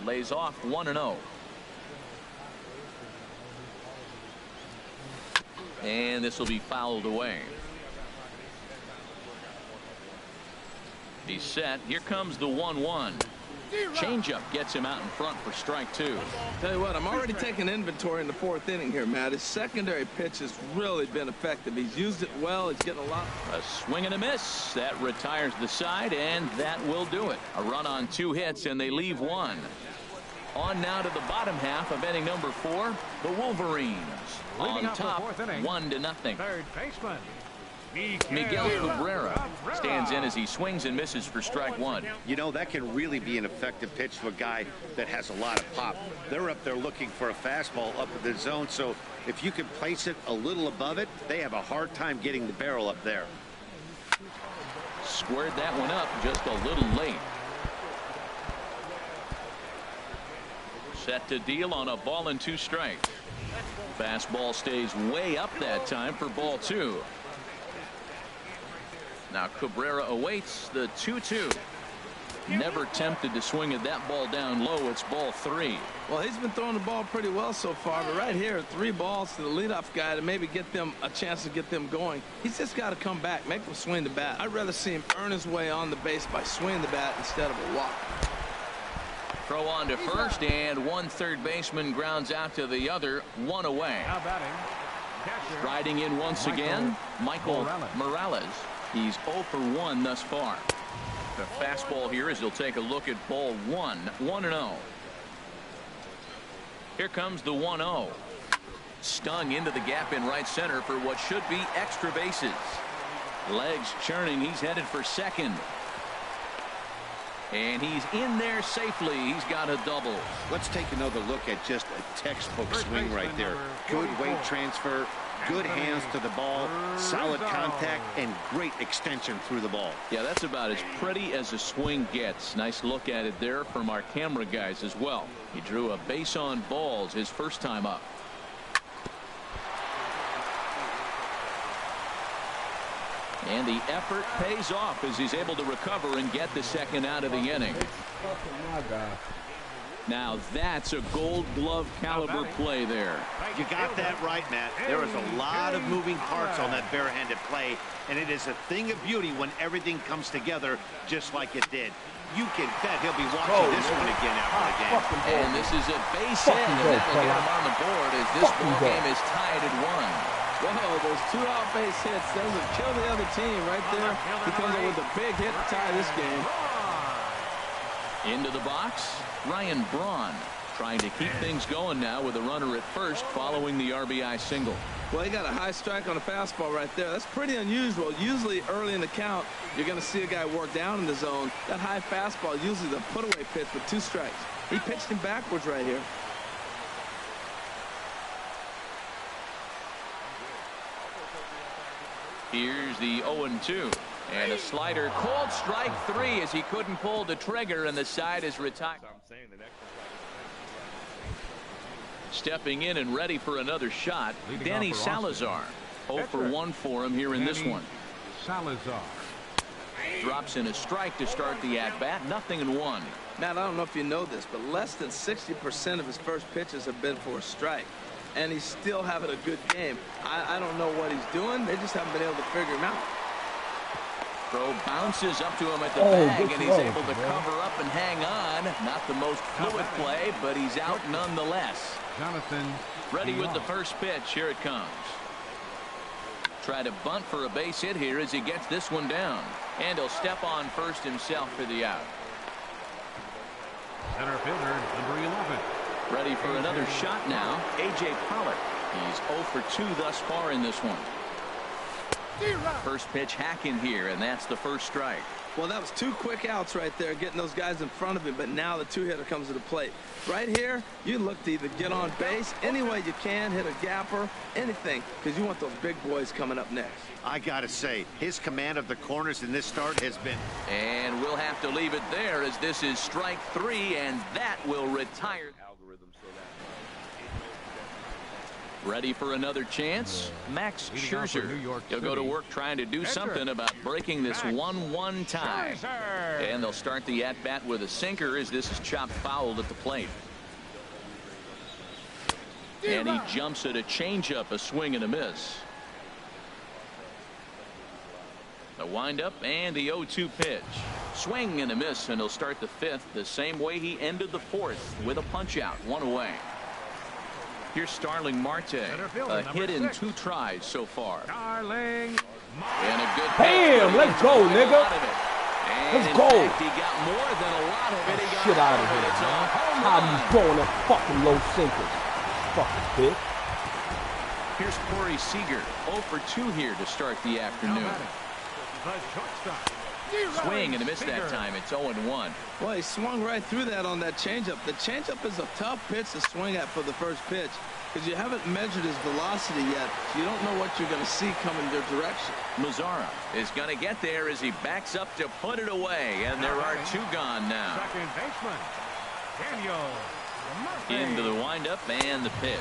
Lays off 1-0. And this will be fouled away. He's set. Here comes the 1-1. Changeup gets him out in front for strike 2. Tell you what, I'm already taking inventory in the 4th inning here, Matt. His secondary pitch has really been effective. He's used it well. He's getting a lot. A swing and a miss. That retires the side, and that will do it. A run on 2 hits, and they leave 1. On now to the bottom half of inning number 4. The Wolverines on top, 1-0. Third baseman, Miguel Cabrera stands in as he swings and misses for strike 1. You know, that can really be an effective pitch to a guy that has a lot of pop. They're up there looking for a fastball up in the zone, so if you can place it a little above it, they have a hard time getting the barrel up there. Squared that one up just a little late. Set to deal on a ball and 2 strikes. Fastball stays way up that time for ball 2. Now Cabrera awaits the 2-2. Never tempted to swing at that ball down low. It's ball 3. Well, he's been throwing the ball pretty well so far, but right here, 3 balls to the leadoff guy to maybe get them a chance to get them going. He's just got to come back, make them swing the bat. I'd rather see him earn his way on the base by swinging the bat instead of a walk. Throw on to first, and one third baseman grounds out to the other, 1 away. now batting, catcher, Riding in once again, Michael Morales. He's 0 for 1 thus far. The fastball here as he'll take a look at ball 1, 1-0. Here comes the 1-0. Stung into the gap in right center for what should be extra bases. Legs churning. He's headed for second. And he's in there safely. He's got a double. Let's take another look at just a textbook swing right there. Good weight transfer, good hands to the ball, solid contact, and great extension through the ball. Yeah, that's about as pretty as a swing gets. Nice look at it there from our camera guys as well. He drew a base on balls his first time up. And the effort pays off as he's able to recover and get the second out of the inning. Now that's a Gold Glove caliber play there. You got that right, Matt. There is a lot of moving parts on that barehanded play, and it is a thing of beauty when everything comes together just like it did. You can bet he'll be watching this one again after the game. And this is a base hit, and that will get him on the board as this ball game is tied at 1. Well, those 2 out base hits, those would kill the other team right there. He comes up with a big hit to tie this game. Into the box, Ryan Braun trying to keep things going now with a runner at first following the RBI single. Well, he got a high strike on a fastball right there. That's pretty unusual. Usually early in the count, you're going to see a guy work down in the zone. That high fastball, usually the put-away pitch with 2 strikes. He pitched him backwards right here. Here's the 0-2. And a slider called strike 3 as he couldn't pull the trigger, and the side is retired. Stepping in and ready for another shot, Danny Salazar. 0 for 1 for him here in this one. Salazar. Drops in a strike to start the at-bat. 0-1. Matt, I don't know if you know this, but less than 60% of his first pitches have been for a strike. And he's still having a good game. I don't know what he's doing. They just haven't been able to figure him out. Throw bounces up to him at the bag, and he's able to cover up and hang on. Not the most fluid play, but he's out nonetheless. Jonathan. Ready with the first pitch. Here it comes. Try to bunt for a base hit here as he gets this one down. And he'll step on first himself for the out. Center fielder, number 11. Ready for another shot now, A.J. Pollock. He's 0 for 2 thus far in this one. First pitch hacking here, and that's the first strike. Well, that was 2 quick outs right there, getting those guys in front of him, but now the 2-hitter comes to the plate. Right here, you look to either get on base any way you can, hit a gapper, anything, because you want those big boys coming up next. I got to say, his command of the corners in this start has been... And we'll have to leave it there as this is strike 3, and that will retire. Ready for another chance? Max Scherzer. He'll go to work trying to do something about breaking this 1-1 tie. And they'll start the at-bat with a sinker as this is chopped foul at the plate. And he jumps at a changeup, a swing and a miss. The windup and the 0-2 pitch. Swing and a miss, and he'll start the fifth the same way he ended the fourth, with a punch out, 1 away. Here's Starling Marte, a hit in 2 tries so far. And a good Bam! Let's go, nigga. Let's go. He got more than a lot of it. He got Shit out of here, man. How do you throwing that fucking low sinker? Fucking bitch. Here's Corey Seager, 0 for 2 here to start the afternoon. Swing and a miss that time. It's 0-1. Well, he swung right through that on that changeup. The changeup is a tough pitch to swing at for the first pitch because you haven't measured his velocity yet. So you don't know what you're going to see coming your direction. Mazzara is going to get there as he backs up to put it away, and there are 2 gone now. Second baseman, Daniel Murphy. Into the windup and the pitch.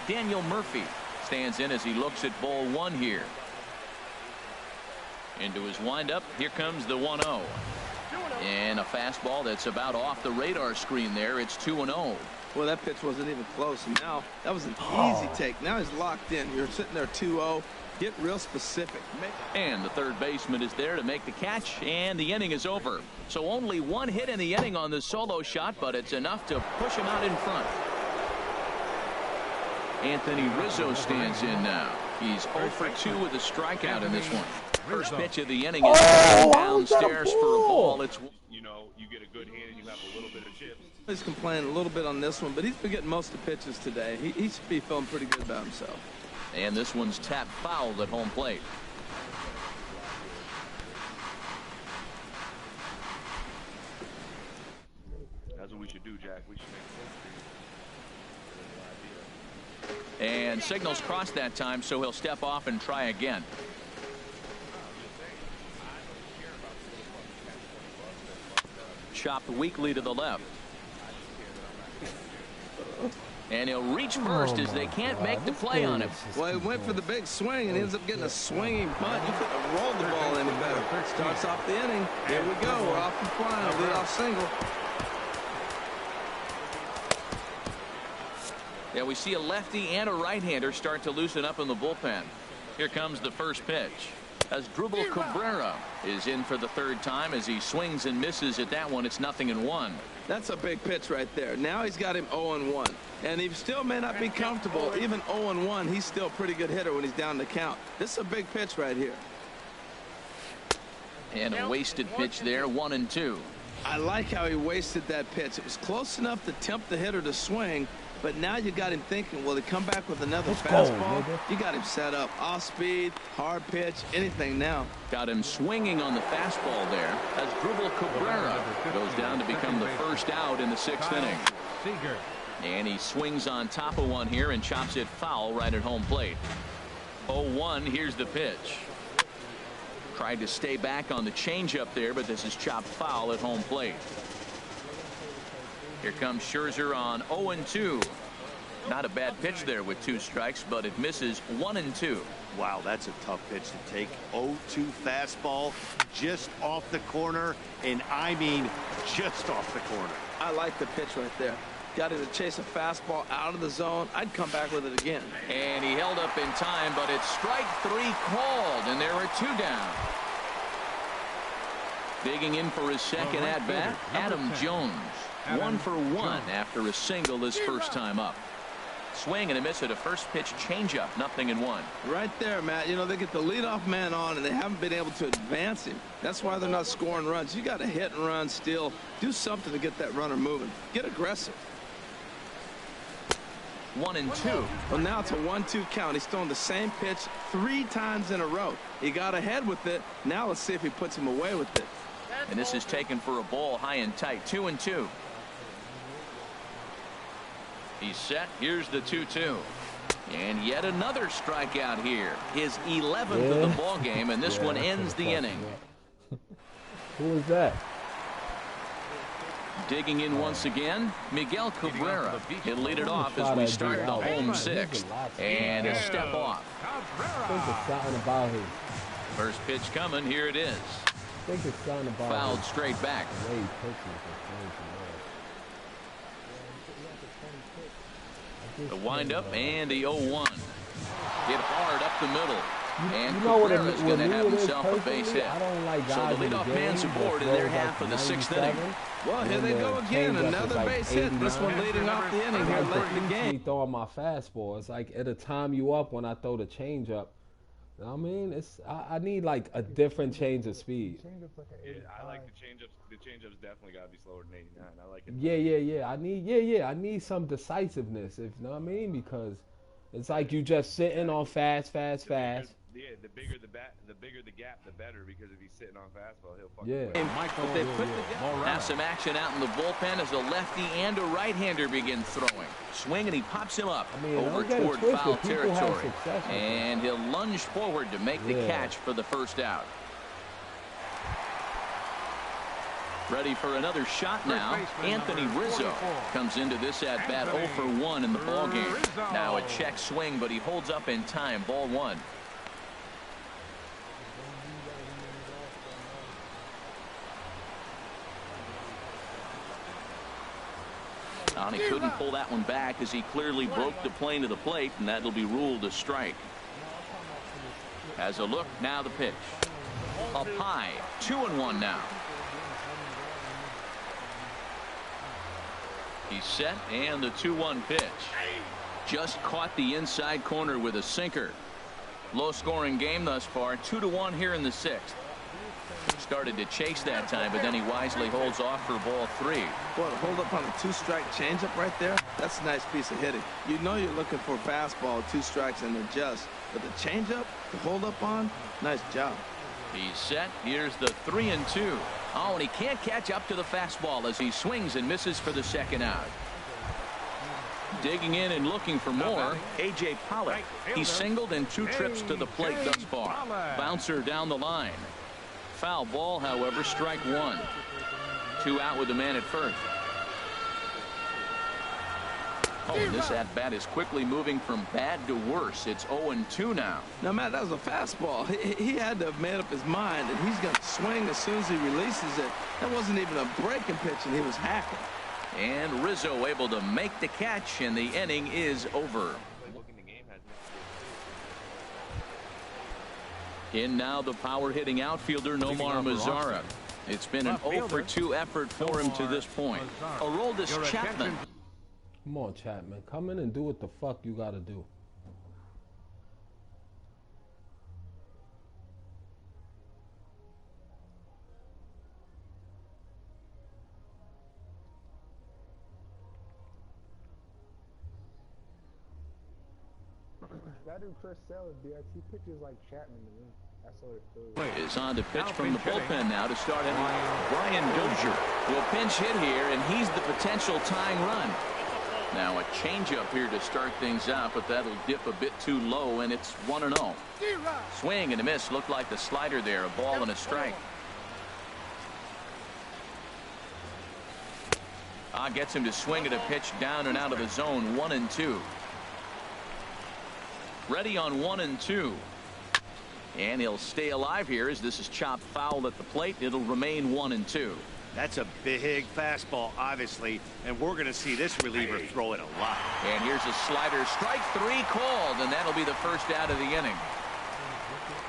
Daniel Murphy stands in as he looks at ball 1 here. Into his windup. Here comes the 1-0. And a fastball that's about off the radar screen there. It's 2-0. Well, that pitch wasn't even close. And now that was an easy take. Now he's locked in. You're sitting there 2-0. Get real specific. And the third baseman is there to make the catch, and the inning is over. So only 1 hit in the inning on the solo shot, but it's enough to push him out in front. Anthony Rizzo stands in now. He's 0 for 2 with a strikeout in this one. First pitch of the inning is downstairs for a ball. It's, you know, you get a good hand and you have a little bit of chips. He's complaining a little bit on this one, but he's been getting most of the pitches today. He should be feeling pretty good about himself. and this one's tapped foul at home plate. That's what we should do, Jack. We should make And signals crossed that time, so he'll step off and try again. Chopped weakly to the left. And he'll reach first as they can't make the play on him. Well, he went for the big swing and ends up getting a swinging bunt. You couldn't have rolled the ball any better. Starts off the inning. Here we go. We're off and flying. A leadoff single. Yeah, we see a lefty and a right-hander start to loosen up in the bullpen. Here comes the first pitch. As Asdrubal Cabrera is in for the third time as he swings and misses at that one. It's 0-1. That's a big pitch right there. Now he's got him 0-1. And he still may not be comfortable. Even 0-1, he's still a pretty good hitter when he's down the count. This is a big pitch right here. And a wasted pitch there, 1-2. I like how he wasted that pitch. It was close enough to tempt the hitter to swing, but now you got him thinking, will he come back with another fastball? You got him set up. Off speed, hard pitch, anything now. Got him swinging on the fastball there as Asdrubal Cabrera goes down to become the first out in the 6th inning. And he swings on top of one here and chops it foul right at home plate. 0-1, here's the pitch. Tried to stay back on the changeup there, but this is chopped foul at home plate. Here comes Scherzer on 0-2. Not a bad pitch there with 2 strikes, but it misses 1-2. Wow, that's a tough pitch to take. 0-2 fastball just off the corner, and I mean just off the corner. I like the pitch right there. Got him to chase a fastball out of the zone. I'd come back with it again. And he held up in time, but it's strike 3 called, and there are 2 down. Digging in for his second at-bat, Adam Jones. 1 for 1 after a single his first time up. Swing and a miss at a first pitch changeup, 0-1. Right there, Matt. You know, they get the leadoff man on, and they haven't been able to advance him. That's why they're not scoring runs. You got to hit and run, steal, do something to get that runner moving. Get aggressive. 1-2. Well, now it's a 1-2 count. He's throwing the same pitch 3 times in a row. He got ahead with it. Now let's see if he puts him away with it. And this is taken for a ball high and tight. 2-2. He's set. Here's the 2-2. And yet another strikeout here. His 11th of the ball game, and this one ends the inning. Who was that? Digging in once again, Miguel Cabrera. He'll lead it off as we start the home sixth. And a step off. I think it's something about his. First pitch coming. Here it is. I think it's something about fouled straight back. The way he pitches is The windup and the 0-1. Hit hard up the middle. And you know what Cabrera's going to have himself a personally? base hit. I don't like So the leadoff man's aboard in their half of the sixth inning. Well, here they go again. Another base hit. This one leading off the inning here late in the game. Me throwing my fastball. It's like it'll time you up when I throw the changeup. You know what I mean? I need like a different change of speed. Yeah, I like the changeups. The changeups definitely got to be slower than 89. I like it. Yeah. I need some decisiveness. If you know what I mean, because it's like you just sitting on fast. Yeah, the bigger the gap, the better. Because if he's sitting on fastball, he'll fucking play. Have some action out in the bullpen as a lefty and a right-hander begin throwing. Swing and he pops him up over toward foul territory. And he'll lunge forward to make the catch for the first out. Ready for another shot now. Anthony Rizzo comes into this at bat 0 for 1 in the ballgame. Now a check swing, but he holds up in time. Ball 1. And he couldn't pull that one back as he clearly broke the plane to the plate, and that'll be ruled a strike. Has a look, now the pitch. Up high, 2-1 now. He's set, and the 2-1 pitch. Just caught the inside corner with a sinker. Low-scoring game thus far, 2-1 here in the sixth. Started to chase that time, but then he wisely holds off for ball 3. Boy, hold up on a 2-strike changeup right there. That's a nice piece of hitting. You know you're looking for a fastball, 2 strikes and adjust. But the changeup, the hold up on, nice job. He's set. Here's the 3-2. Oh, and he can't catch up to the fastball as he swings and misses for the second out. Digging in and looking for more, A.J. Pollock. He's singled in 2 trips to the plate thus far. Bouncer down the line. Foul ball, however, strike 1. 2 out with the man at first. Oh, and this at-bat is quickly moving from bad to worse. It's 0-2 now. Now, Matt, that was a fastball. He had to have made up his mind, and he's going to swing as soon as he releases it. That wasn't even a breaking pitch, and he was hacking. And Rizzo able to make the catch, and the inning is over. In now the power-hitting outfielder Nomar Mazara. It's been an 0 for 2 effort for him to this point. Aroldis Chapman. Come on, Chapman. Come in and do what the fuck you gotta do. That dude Chris Sale, he pitches like Chapman to me. That's what it feels. Is on to pitch from the bullpen now to start it. Brian Dozier will pinch hit here, and he's the potential tying run. Now a changeup here to start things out, but that'll dip a bit too low, and it's 1-0. Swing and a miss. Looked like the slider there, a ball and a strike. Gets him to swing at a pitch down and out of the zone. 1-2. Ready on 1-2. And he'll stay alive here as this is chopped foul at the plate. It'll remain 1-2. That's a big fastball, obviously, and we're going to see this reliever throw it a lot. And here's a slider. Strike 3 called, and that'll be the first out of the inning.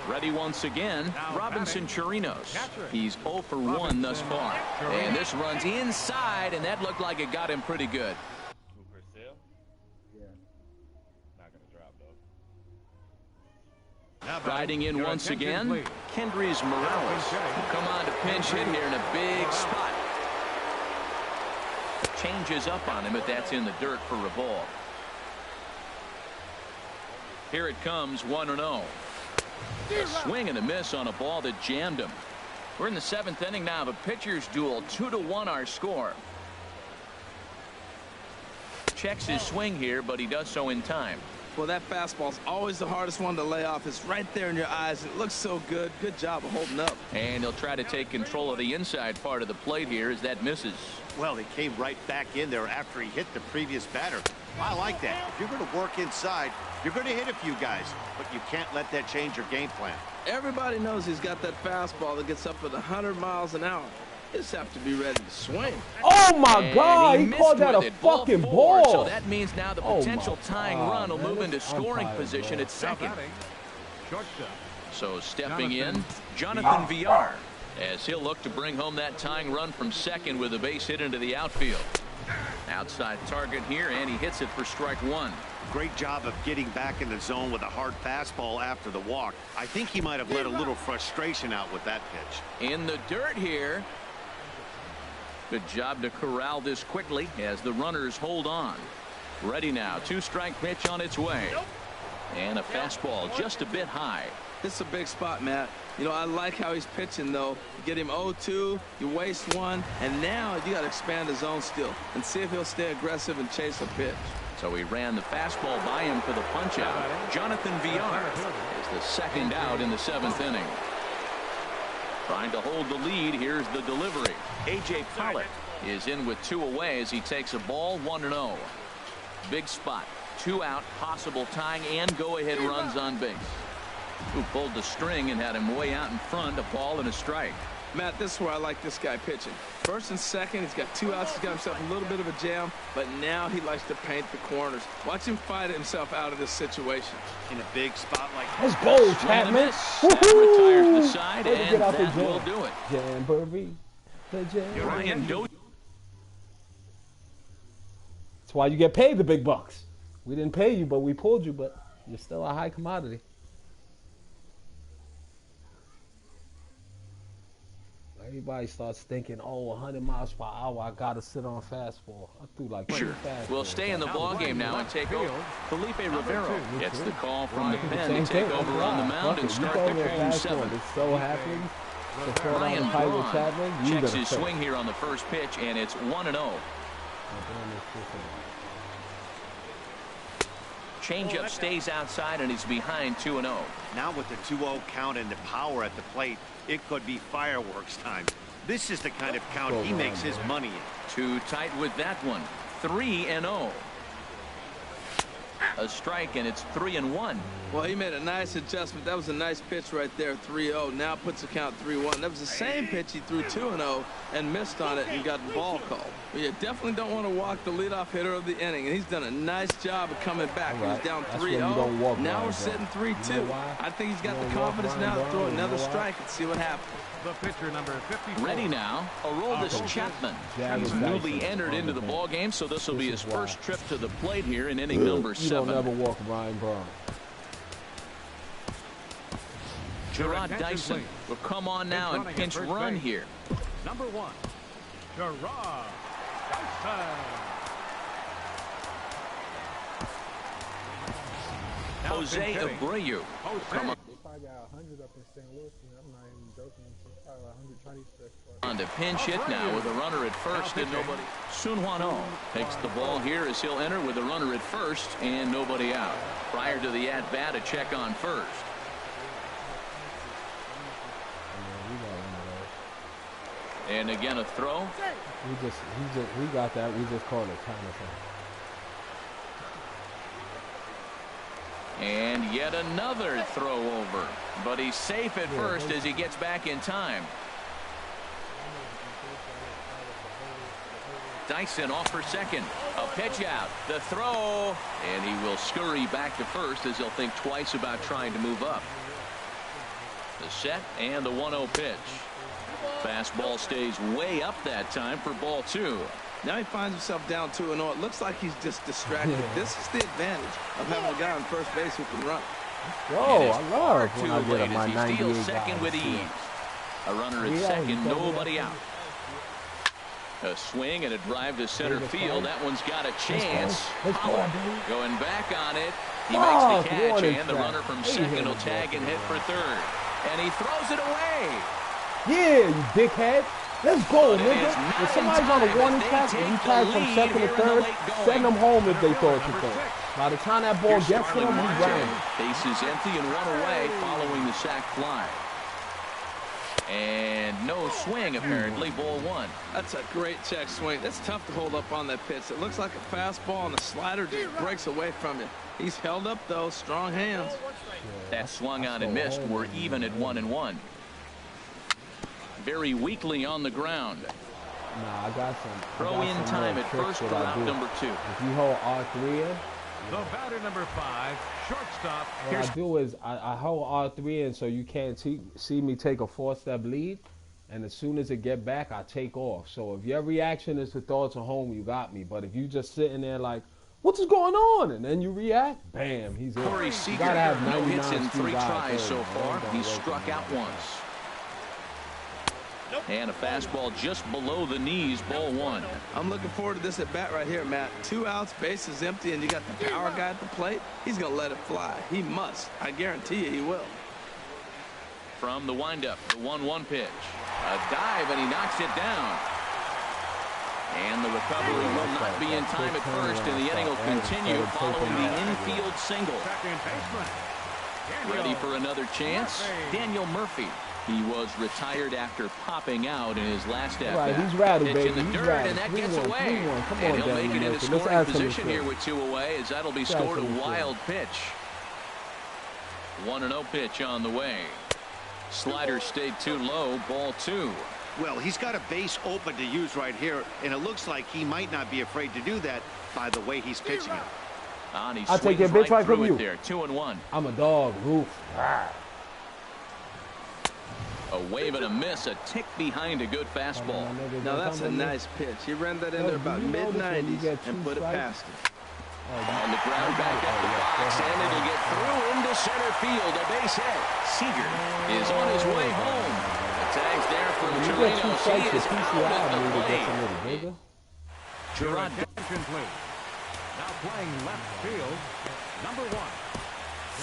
Ready once again, Robinson Chirinos. He's 0 for 1 thus far. And this runs inside, and that looked like it got him pretty good. Riding in once again, Kendrys Morales. Come on to pinch hit here in a big spot. Changes up on him, but that's in the dirt for a ball. Here it comes, 1-0. A swing and a miss on a ball that jammed him. We're in the 7th inning now. The pitcher's duel, 2-1 our score. Checks his swing here, but he does so in time. Well, that fastball's always the hardest one to lay off. It's right there in your eyes. It looks so good. Good job of holding up. And he'll try to take control of the inside part of the plate here as that misses. Well, he came right back in there after he hit the previous batter. I like that. If you're going to work inside, you're going to hit a few guys, but you can't let that change your game plan. Everybody knows he's got that fastball that gets up at 100 miles an hour. You just have to be ready to swing. Oh, my God. He called that a fucking ball. So that means now the potential tying run will move into scoring position at second. So stepping in, Jonathan Villar, as he'll look to bring home that tying run from second with a base hit into the outfield. Outside target here, and he hits it for strike one. Great job of getting back in the zone with a hard fastball after the walk. I think he might have let a little frustration out with that pitch. In the dirt here. Good job to corral this quickly as the runners hold on. Ready now. 2-strike pitch on its way. And a fastball just a bit high. This is a big spot, Matt. You know, I like how he's pitching, though. You get him 0-2, you waste one, and now you got to expand the zone still and see if he'll stay aggressive and chase a pitch. So he ran the fastball by him for the punch-out. Jonathan Villar is the second out in the 7th inning. Trying to hold the lead. Here's the delivery. A.J. Pollock is in with 2 away as he takes a ball 1-0. Big spot. 2 out, possible tying and go-ahead runs on base. Who pulled the string and had him way out in front, a ball and a strike. Matt, this is where I like this guy pitching. First and second, he's got 2 outs. He's got himself a little bit of a jam, but now he likes to paint the corners. Watch him fight himself out of this situation. In a big spot like let's go, Chapman. That retires the side, and that will do it. Jamboree. Ryan Dozier. That's why you get paid the big bucks. We didn't pay you, but we pulled you, but you're still a high commodity. Everybody starts thinking, oh, 100 miles per hour, I got to sit on fastball. I threw like two fastballs. We'll stay in the ball game now and take over. Felipe Rivero gets the call from the pen to take over on the mound and start the home 7th. It so happens. Ryan Braun checks his swing here on the first pitch, and it's 1-0. Changeup stays outside, and he's behind 2-0. Now with the 2-0 count and the power at the plate, it could be fireworks time. This is the kind of count he makes his money in. Too tight with that one. 3-0. A strike, and it's 3-1. Well, he made a nice adjustment. That was a nice pitch right there, 3-0. Now puts the count 3-1. That was the same pitch he threw 2-0 and missed on it and got the ball called. But you definitely don't want to walk the leadoff hitter of the inning, and he's done a nice job of coming back. He was down 3-0. Now we're sitting 3-2. I think he's got the confidence now to throw another strike and see what happens. The pitcher number 54. Ready now, Aroldis Chapman. He's newly entered into the ball game, so this will be his first trip to the plate here in inning number 7. You don't ever walk Ryan Braun. Gerard Dyson will come on now and pinch run here. Number 1, Gerard Dyson. Jose Abreu. Come on. They probably got 100 up in St. Louis. I'm not even joking. Probably 100 Chinese first. On to pinch hit now with a runner at first and nobody. Sun Hwan-Oh takes the ball here as he'll enter with a runner at first and nobody out. Prior to the at-bat, a check on first. And again a throw. We got that. We just called it Chinatown. And yet another throw over. But he's safe at first as he gets back in time. Dyson off for second. A pitch out. The throw. And he will scurry back to first as he'll think twice about trying to move up. The set and the 1-0 pitch. Fastball stays way up that time for ball 2. Now he finds himself down 2-0. It looks like he's just distracted. This is the advantage of having a guy on first base who can run. Oh, I love when I get my 98 steals second with ease. A runner at second, nobody out. A swing and a drive to center field. That one's got a chance. Going back on it. He makes the catch, and the runner from second will tag and hit for third. And he throws it away. Yeah, you dickhead. Let's go, nigga. If somebody's on a warning track and you tag from second to third, send them home if they throw it to third. By the time that ball gets to them, he ran. Base is empty and one away following the sac fly. And no swing, apparently. Ball one. That's a great check swing. That's tough to hold up on that pitch. It looks like a fastball, and the slider just breaks away from you. He's held up, though. Strong hands. That swung on and missed. We're even at 1-1. Very weakly on the ground. Nah, I got some. Throw in time at first for out number 2. If you hold R3 in. The batter number 5, shortstop. What I do is I hold R3 in so you can't see me take a 4-step lead. And as soon as it get back, I take off. So if your reaction is to throw it to home, you got me. But if you just sitting there like, what's going on? And then you react, bam, he's in. Corey Seager, no hits in 3 tries so far. He's struck out once. And a fastball just below the knees, ball 1. I'm looking forward to this at bat right here, Matt. 2 outs, base is empty, and you got the power guy at the plate. He's going to let it fly. He must. I guarantee you he will. From the windup, the 1-1 pitch. A dive, and he knocks it down. And the recovery will not be in time at first, and the inning will continue following the infield single. Ready for another chance? Daniel Murphy. He was retired after popping out in his last at-bat. Right, he's rattled, Pitch baby. in the He's dirt, rattled. and that 3-1, gets away. 3-1. Come And on, he'll make it into scoring position here with 2 away, as that'll be scored a wild pitch. 1-0 pitch on the way. Slider stayed too low, ball 2. Well, he's got a base open to use right here, and it looks like he might not be afraid to do that by the way he's pitching it. I'll take your bitch right from you. There, 2-1. I'm a dog, Roof. A wave and a miss, a tick behind a good fastball. Now that's a nice pitch. He ran that in there about mid-90s and put it past him. On the ground, back up the box, and it'll get through into center field. A base hit. Seager is on his way home. The tag's there from Torino. He is out at the plate. Gerard Complete. Now playing left field, number 1,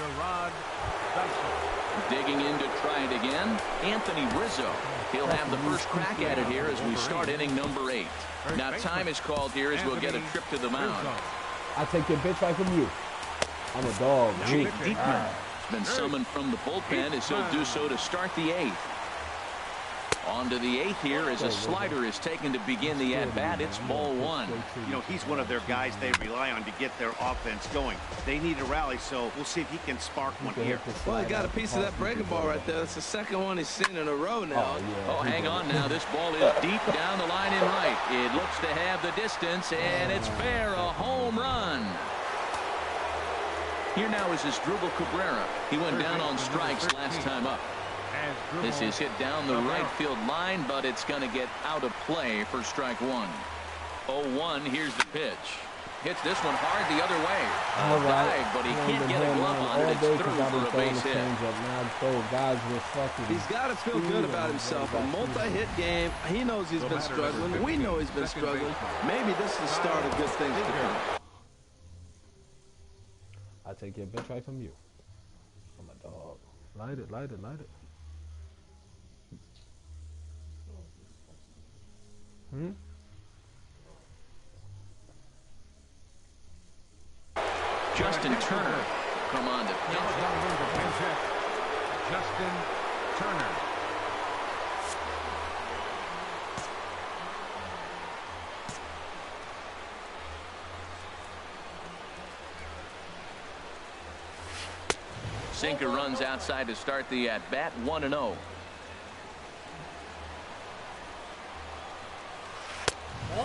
Gerard Dyson. Digging in to try it again, Anthony Rizzo. He'll have the first crack at it here as we start inning number 8. Now time is called here as we'll get a trip to the mound. I take your bitch right from you. I'm a dog. Jake Diekman has been summoned from the bullpen as he'll do so to start the 8th. On to the 8th here as a slider is taken to begin the at-bat. It's ball 1. You know, he's one of their guys they rely on to get their offense going. They need a rally, so we'll see if he can spark one here. Well, he got a piece of that breaking ball right there. That's the second one he's seen in a row now. Oh, hang on now. This ball is deep down the line in right. It looks to have the distance, and it's fair. A home run. Here now is Asdrubal Cabrera. He went down on strikes last time up. This is hit down the right field line, but it's going to get out of play for strike 1. 0-1. Here's the pitch. Hits this one hard the other way. Dive, but he can't get a glove on it. It's through for a base hit. He's got to feel good about himself. A multi-hit game. He knows he's been struggling. We know he's been struggling. Maybe this is the start of good things to come. I take your bitch right from you. I'm a dog. Light it, light it, light it. Justin Turner come on to pitch. Justin Turner. Sinker runs outside to start the at-bat. 1-0.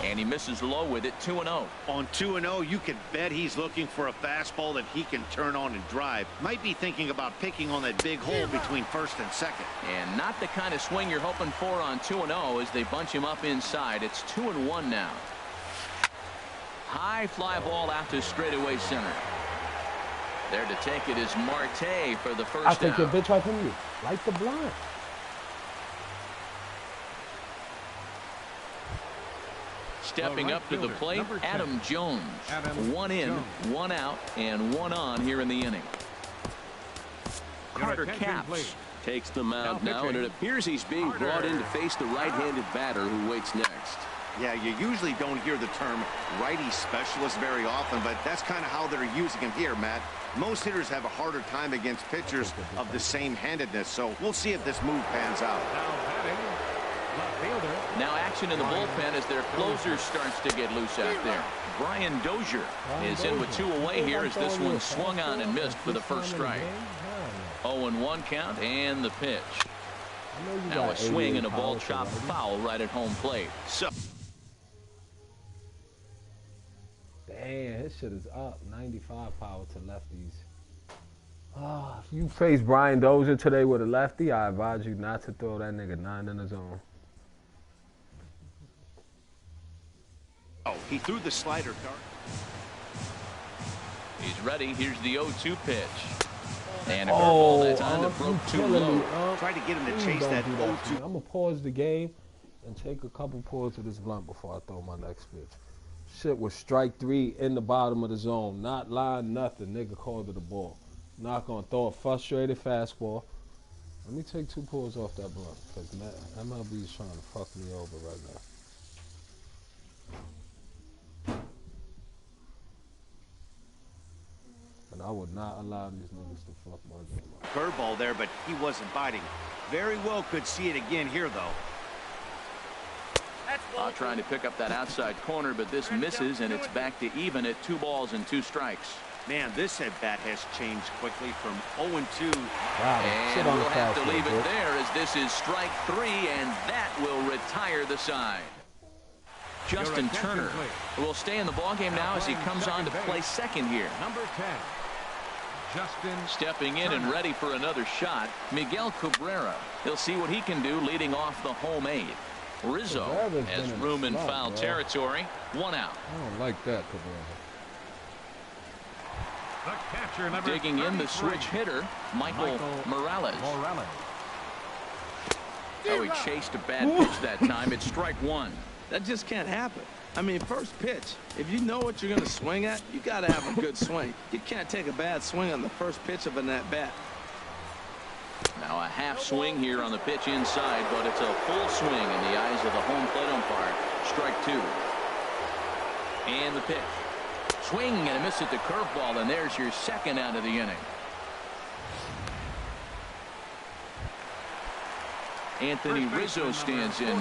And he misses low with it. 2-0. On 2-0, you can bet he's looking for a fastball that he can turn on and drive. Might be thinking about picking on that big hole between first and second. And not the kind of swing you're hoping for on 2-0 as they bunch him up inside. It's 2-1 now. High fly ball out to straightaway center. There to take it is Marte for the first out. I take your bitch right from you. Light the blind. Stepping up to the plate, Adam Jones. One in, one out, and one on here in the inning. Carter Capps Takes the mound now, and it appears he's being brought in to face the right-handed batter who waits next. Yeah, you usually don't hear the term righty specialist very often, but that's kind of how they're using him here, Matt. Most hitters have a harder time against pitchers of the same handedness, so we'll see if this move pans out. Now action in the bullpen as their closer starts to get loose out there. Brian Dozier is in with 2 away here as this one swung on and missed for the first strike. 0-1 count and the pitch. Now a swing and a ball chopped foul right at home plate. So damn, his shit is up. 95 power to lefties. If you face Brian Dozier today with a lefty, I advise you not to throw that nigga 9 in the zone. Oh, he threw the slider dart. He's ready. Here's the 0-2 pitch. And a curveball that time that broke too low. Try to get him to chase that 0-2. I'm going to pause the game and take a couple pulls of this blunt before I throw my next pitch. Shit was strike 3 in the bottom of the zone. Not line, nothing. Nigga called it a ball. Not going to throw a frustrated fastball. Let me take 2 pulls off that blunt because MLB is trying to fuck me over right now. And I would not allow these niggas to fuck my game up. Curveball there, but he wasn't biting. Very well could see it again here, though. Trying to pick up that outside corner, but this misses, and it's back to even at 2 balls and 2 strikes. Man, this at-bat has changed quickly from 0-2. And we'll have to leave it there as this is strike 3, and that will retire the side. Justin Turner will stay in the ballgame now as he comes on to play second here. Number 10. Justin stepping in and ready for another shot, Miguel Cabrera. He'll see what he can do leading off the home 8. Rizzo has room in foul territory. 1 out. I don't like that, Cabrera. The catcher, number digging 33. in the switch hitter, Michael Morales. Oh, he chased a bad pitch that time. It's strike 1. That just can't happen. I mean, first pitch, if you know what you're going to swing at, you got to have a good swing. You can't take a bad swing on the first pitch of an at-bat. Now a half swing here on the pitch inside, but it's a full swing in the eyes of the home plate umpire. Strike 2. And the pitch. Swing and a miss at the curveball, and there's your second out of the inning. Anthony Rizzo stands in.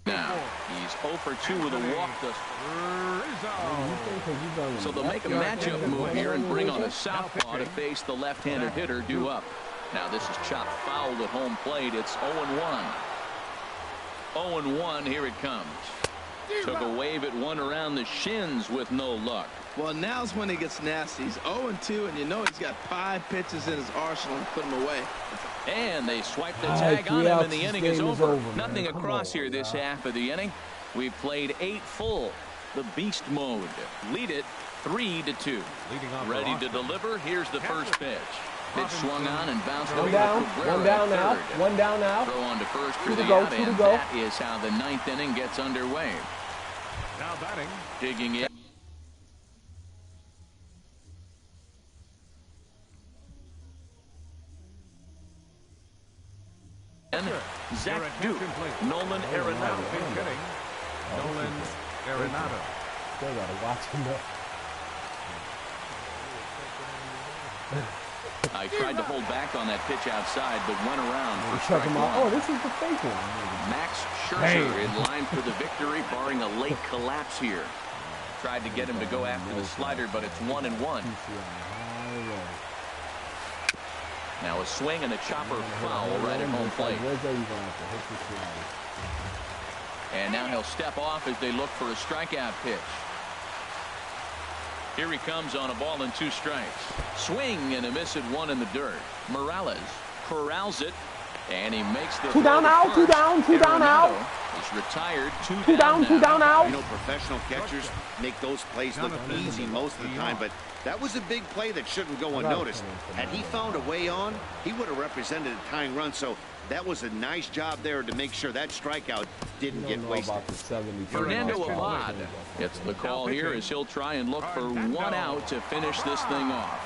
Now he's 0 for 2 with a walk. So they'll make a matchup move here and bring on a southpaw to face the left-handed hitter due up. Now this is chopped foul at home plate. It's 0-1. 0-1. Here it comes. Took a wave at one around the shins with no luck. Well, now's when he gets nasty. He's 0-2, and you know he's got 5 pitches in his arsenal to put him away. And they swipe the tag on him, and the inning is over. Nothing across here this half of the inning. We've played 8 full. The beast mode. Lead it 3-2. Ready to deliver. Here's the first pitch. Pitch swung on and bounced over. One down now. One down now. Throw on to first for the out, and that is how the 9th inning gets underway. Now batting. Digging in. Zach Duke. Nolan Arenado. Nolan Arenado. Still gotta watch him though. I tried to hold back on that pitch outside, but went around for Check strike him out. 1. Oh, this is the fake one. Max Scherzer in line for the victory, barring a late collapse here. Tried to get him to go after the slider, but it's 1-1. Now a swing and a chopper foul right at home plate. And now he'll step off as they look for a strikeout pitch. Here he comes on a ball and 2 strikes. Swing and a miss at 1 in the dirt. Morales corrals it, and he makes the 2 down out. 2 down. 2 down out. He's retired. 2 down. 2 down out. You know, professional catchers make those plays look easy most of the time, but That was a big play that shouldn't go unnoticed. Had he found a way on, he would have represented a tying run. So that was a nice job there to make sure that strikeout didn't get wasted. Fernando Abad gets the call here as he'll try and look for one out to finish this thing off.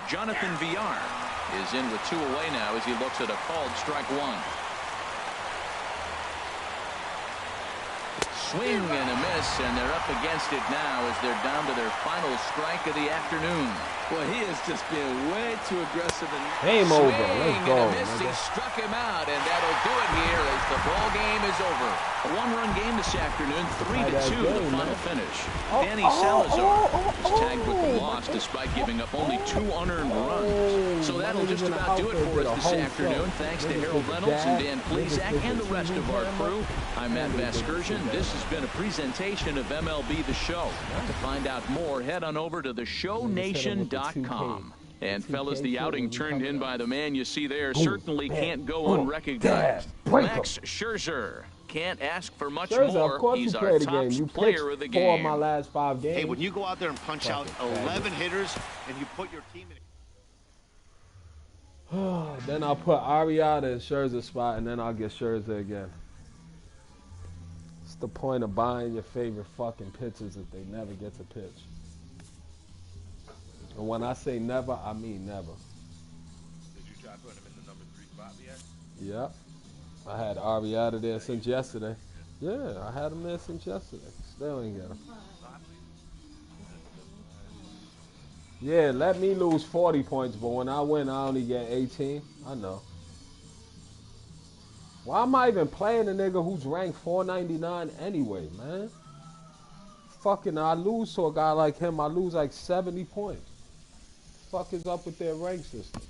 Jonathan Villar is in with 2 away now as he looks at a called strike 1. Swing and a miss, and they're up against it now as they're down to their final strike of the afternoon. Well, he is just being way too aggressive. Game over. Let's go. And a miss, he struck him out, and that'll do it here as the ball game is over. A 1-run game this afternoon, 3-2 the final finish. Danny Salazar is tagged with the loss despite giving up only 2 unearned runs. So that'll just about do it for us this afternoon. Thanks to Harold Reynolds and Dan Plesac and the rest of our crew. I'm Matt Vasgersian. This has been a presentation of MLB The Show. To find out more, head on over to theshownation.com. And fellas, the outing turned in by the man you see there certainly can't go unrecognized. Max Scherzer. Can't ask for much more. He's our top player of the game. 4 of my last 5 games. Hey, when you go out there and punch out 11 hitters and you put your team in. Then I'll put Arrieta in Scherzer's spot, and then I'll get Scherzer again. What's the point of buying your favorite fucking pitchers if they never get to pitch? And when I say never, I mean never. Did you try putting him in the number 3 spot yet? Yep. I had Arrieta there since yesterday. Yeah, I had him there since yesterday. Still ain't get him. Yeah, let me lose 40 points, but when I win, I only get 18. I know. Why am I even playing a nigga who's ranked 499 anyway, man? Fucking, I lose to a guy like him, I lose like 70 points. Fuck is up with their rank system?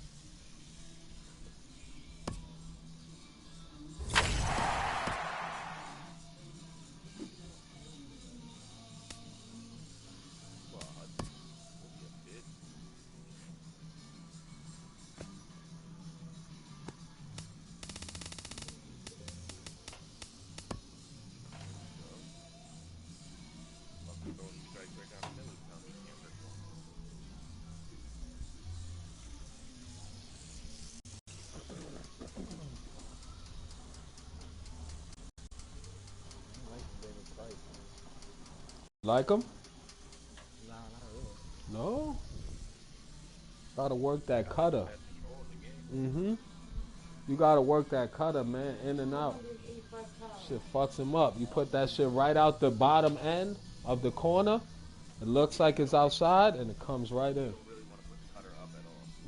Like him? Nah, not really. No? Gotta work that cutter. Mm-hmm. You gotta work that cutter, man, in and out. Shit fucks him up. You put that shit right out the bottom end of the corner. It looks like it's outside, and it comes right in.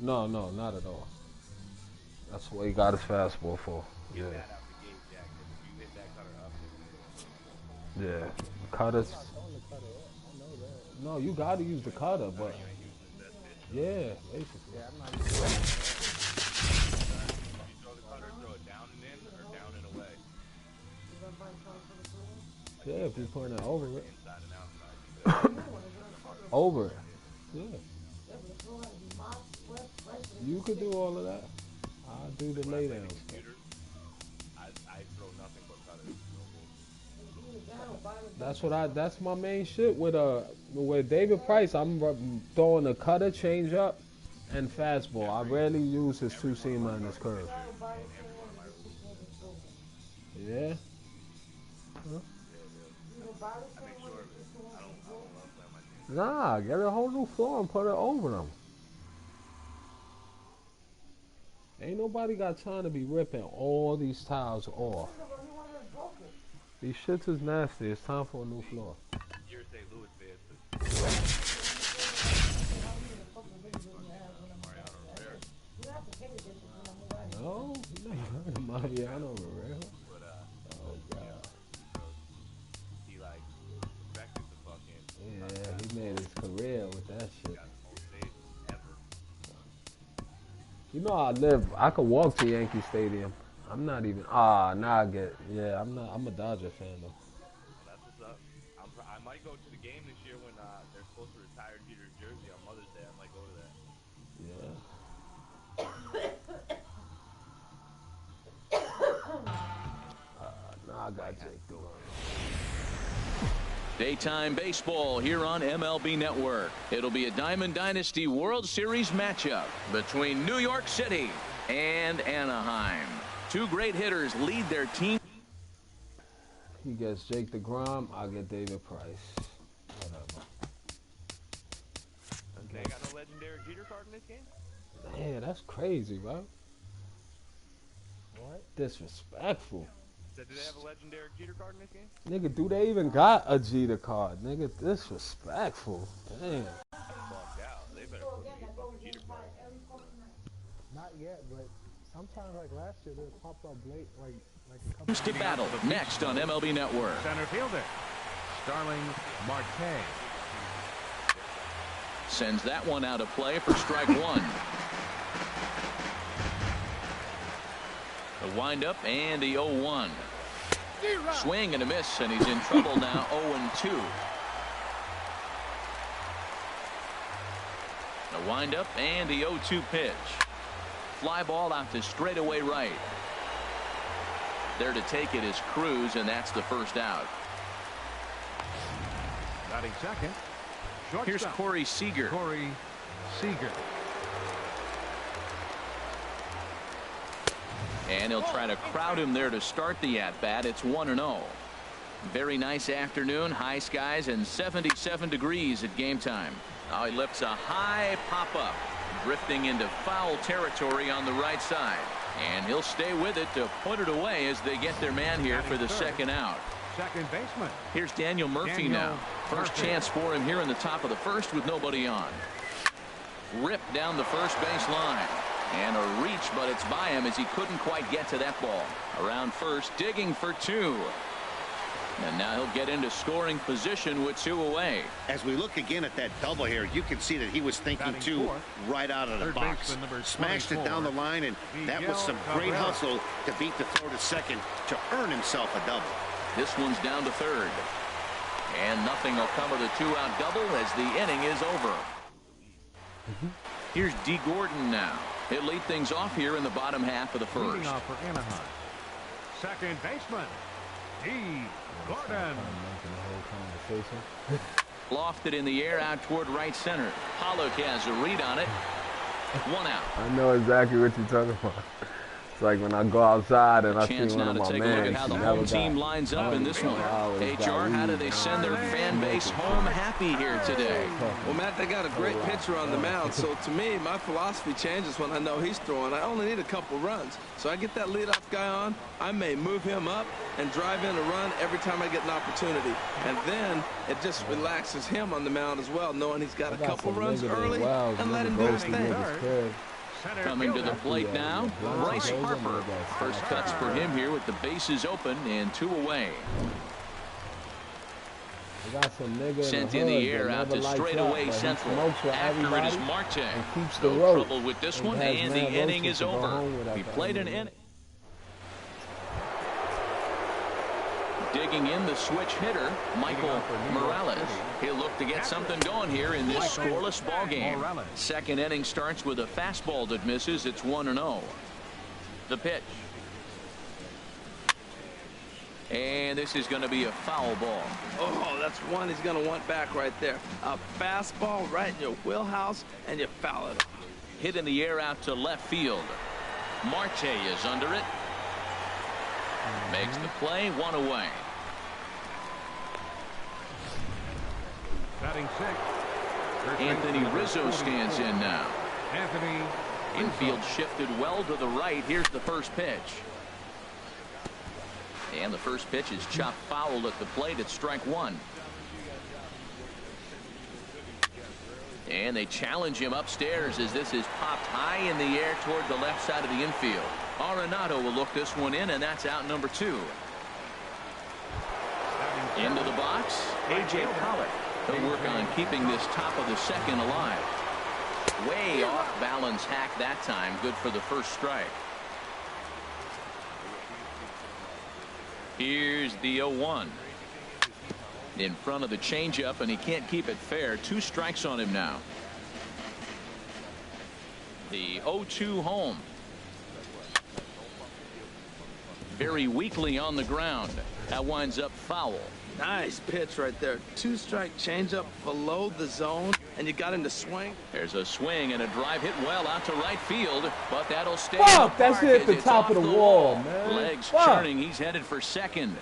No, not at all. That's what he got his fastball for. Yeah. Yeah. Cutters. No, you gotta use the cutter, but yeah, basically. Yeah, I'm not using it. Throw the cutter, throw it down and in or down and away. Yeah, if you're putting it over it. Over it. Yeah. You could do all of that. I'll do the lay down stuff. I throw nothing but cutters. That's my main shit with David Price. I'm throwing a cutter, change up, and fastball. I rarely use his 2-seamer and his curve. Yeah. Huh? Nah, get a whole new floor and put it over them. Ain't nobody got time to be ripping all these tiles off. These shits is nasty. It's time for a new floor. You're St. Louis No, Mariano Rivera. Oh God. He like perfected the fucking. Yeah, he made his career with that shit. You know I could walk to Yankee Stadium. I'm not even, now I get, yeah, I'm a Dodger fan though. That's what's up. I might go to the game this year when they're supposed to retire Jeter's jersey on Mother's Day. I might go to that. Yeah. Now I got Jake doing. Daytime baseball here on MLB Network. It'll be a Diamond Dynasty World Series matchup between New York City and Anaheim. Two great hitters lead their team. He gets Jake DeGrom. I'll get David Price. Whatever. They got no legendary Jeter card in this game? Man, that's crazy, bro. What? Disrespectful. So do they have a legendary Jeter card in this game? Nigga, do they even got a Jeter card? Nigga, disrespectful. Damn. Fucked out. They better put me a fucking Jeter card. Not yet, but sometimes like last year they popped up late, like a couple. Who's to battle next on MLB Network? Center fielder, Starling Marte. Sends that one out of play for strike one. The windup and the 0-1. Swing and a miss, and he's in trouble now. 0-2. The windup and the 0-2 pitch. Fly ball out to straightaway right. There to take it is Cruz, and that's the first out. Batting second. Shortstop. Here's Corey Seager. Corey Seager. And he'll try to crowd him there to start the at-bat. It's 1-0. Very nice afternoon. High skies and 77 degrees at game time. Now he lifts a high pop-up, drifting into foul territory on the right side. And he'll stay with it to put it away as they get their man here for the second out. Second baseman. Here's Daniel Murphy now. First chance for him here in the top of the first with nobody on. Ripped down the first base line. And a reach, but it's by him as he couldn't quite get to that ball. Around first, digging for two. And now he'll get into scoring position with two away. As we look again at that double here, you can see that he was thinking two right out of the box. Smashed it down the line, and that was some great hustle to beat the throw to second to earn himself a double. This one's down to third. And nothing will come of the two-out double as the inning is over. Here's D. Gordon now. He'll lead things off here in the bottom half of the first. Leading off for Anaheim. Second baseman, D. Gordon. Lofted in the air out toward right center. Pollock has a read on it. One out. I know exactly what you're talking about. It's like when I go outside and I see Chance one now of to my take a look at mans. how the home team lines up in this one. HR, how do they send their fan base home happy here today? Well, Matt, they got a great pitcher on the mound, so to me, my philosophy changes when I know he's throwing. I only need a couple runs. So I get that leadoff guy on, I may move him up and drive in a run every time I get an opportunity. And then it just relaxes him on the mound as well, knowing he's got a couple runs early and let him do his thing. Coming to the plate now, Bryce Harper. First cuts for him here with the bases open and two away. Sent in the air out to straightaway central. After it is Marte. No trouble with this one, and the inning is over. We played an inning. Digging in the switch hitter, Michael Morales. He'll look to get something going here in this scoreless ball game. Second inning starts with a fastball that misses. It's 1-0. The pitch. And this is going to be a foul ball. Oh, that's one he's going to want back right there. A fastball right in your wheelhouse, and you foul it. Hit in the air out to left field. Marte is under it. Makes the play, one away. Batting sixth. Anthony Rizzo stands in now. Anthony Infield shifted well to the right. Here's the first pitch. And the first pitch is chopped foul at the plate. It's strike one. And they challenge him upstairs as this is popped high in the air toward the left side of the infield. Arenado will look this one in, and that's out number two. Into the box, A.J. Pollock. He'll work on keeping this top of the second alive. Way off balance hack that time. Good for the first strike. Here's the 0-1. In front of the changeup, and he can't keep it fair. Two strikes on him now. The 0-2 home. Very weakly on the ground. That winds up foul. Nice pitch right there. 2-strike changeup below the zone, and you got him to swing. There's a swing and a drive hit well out to right field, but that'll stay. Fuck, that's hit the top of the wall, man. Legs Fuck. churning. He's headed for second.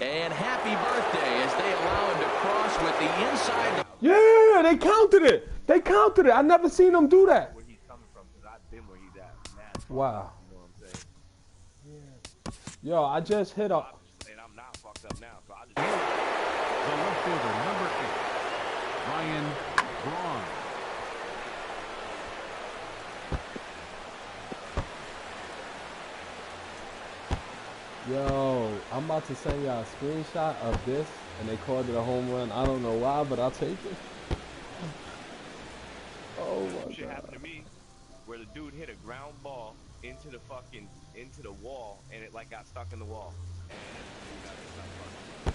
And happy birthday as they allow him to cross with the inside. Yeah, they counted it. They counted it. I never seen them do that. Where he's coming from, because I've been where he's at. Mad Wow. You know what I'm saying? Yo, I just hit up. And I'm not fucked up now, so I just. The left fielder, number 8, Ryan Braun. Yo, I'm about to send y'all a screenshot of this, and they called it a home run. I don't know why, but I'll take it. Oh my Shit God. happened to me where the dude hit a ground ball into the wall, and it like got stuck in the wall. And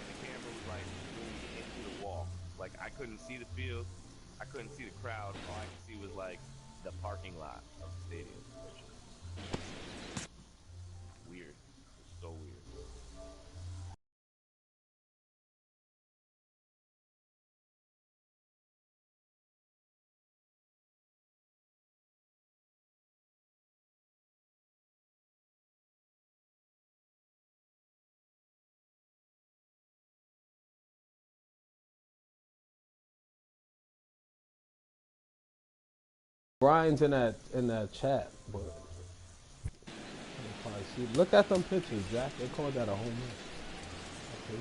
the camera was like zoomed into the wall. Like I couldn't see the field, I couldn't see the crowd. All I could see was like the parking lot of the stadium. Weird. It's so weird. Brian's in that chat, but look at them pictures, Jack. They called that a home run.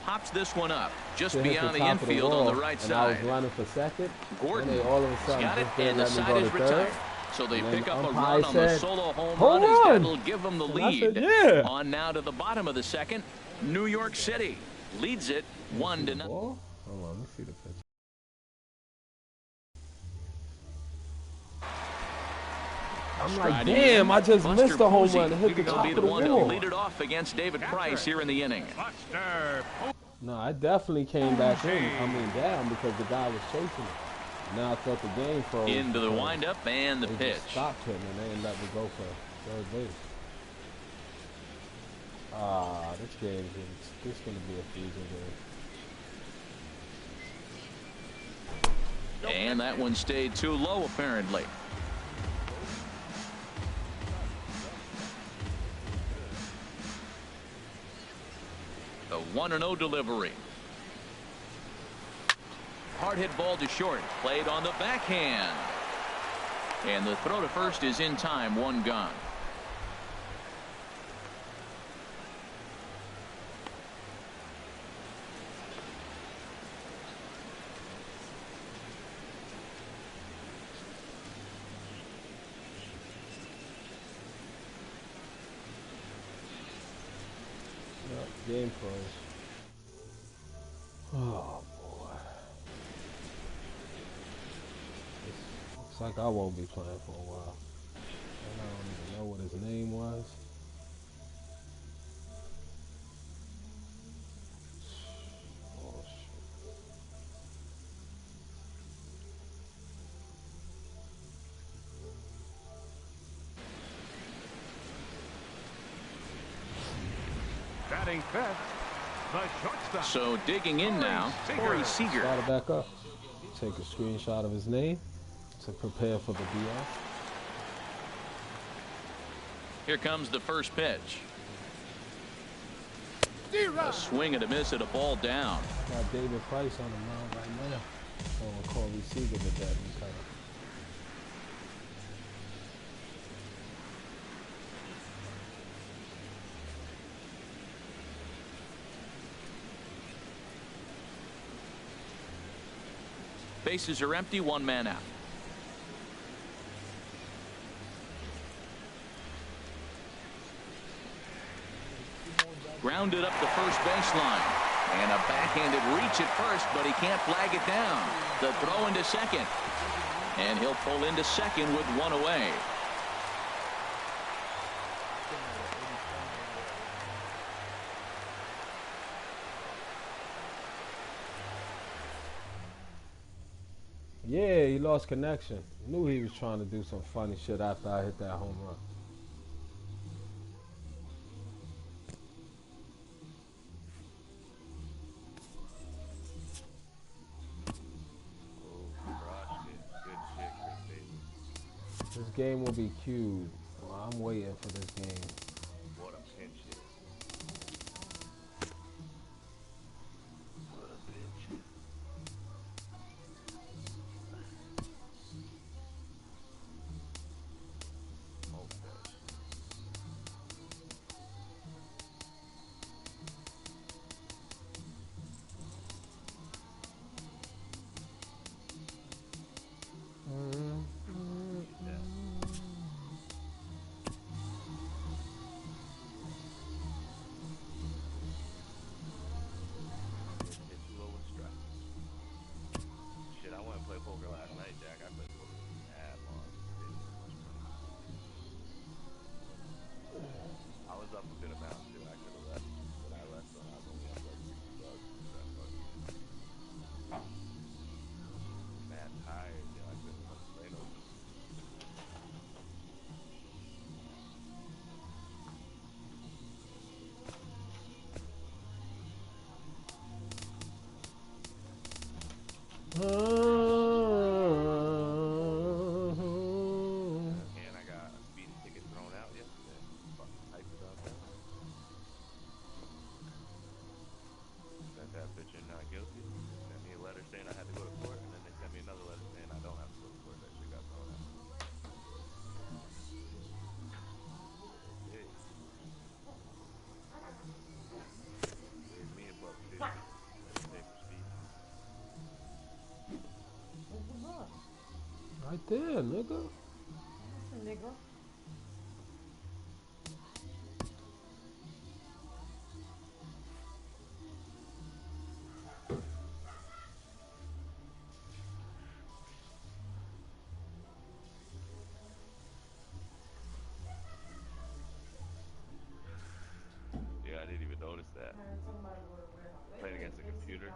Pops this one up just They hit beyond the top of infield wall, on the right and I was side. running for second. Gordon and they all of a sudden got it, just didn't and the let me side go is to third. retired. So they And pick then up a umpire run on the said, solo home "Home run as run!" that'll give them the And I lead. said, "Yeah." On now to the bottom of the second. New York City leads it 1-0. Hold on, let me see the picture. I'm like, damn, I just missed the home run and hit the top of the one to wall. lead it off against David Price here in the inning. No, I definitely came back in. I mean, down because the guy was chasing it. Now I thought the game froze. Into the windup and the they pitch. just stopped him and they didn't let me go for third base. This game is going to be a freezing game. And that one stayed too low, apparently. The 1-0 delivery. Hard hit ball to short. Played on the backhand. And the throw to first is in time. One gone. Game froze. Oh boy. Looks like I won't be playing for a while. And I don't even know what his name was. Oh shit. Batting fifth, the shortstop. So digging in now, Corey Seager. Start it back up. Take a screenshot of his name to prepare for the BS. Here comes the first pitch. A swing and a miss at a ball down. Got David Price on the mound right now. Oh, Corey Seager did that in time. Bases are empty, one man out. Grounded up the first baseline. And a backhanded reach at first, but he can't flag it down. The throw into second. And he'll pull into second with one away. Yeah, he lost connection. Knew he was trying to do some funny shit after I hit that home run. game will be queued. I'm waiting for this game. What a pinch hit. What a pinch hit. Smoke that shit. Need that. Hit too low with a strike. Shit, I went and played poker last night, Jack. I played poker for mad long. Didn't win much money. I was up a good amount too. I could have left, but I left when I was only up like $60 and said, fuck it. Mad tired, yo. I couldn't fucking play no more. And I got a speeding ticket thrown out yesterday. Fucking hyper downtown. Sent that bitch in not guilty. They sent me a letter saying I had to go to court, and then they sent me another letter saying I don't have to go to court. That shit got thrown out. They did. Saved me $1.50. Had to pay for speeding. Right there, nigga. Nigga. Yeah, I didn't even notice that. Playing against a computer.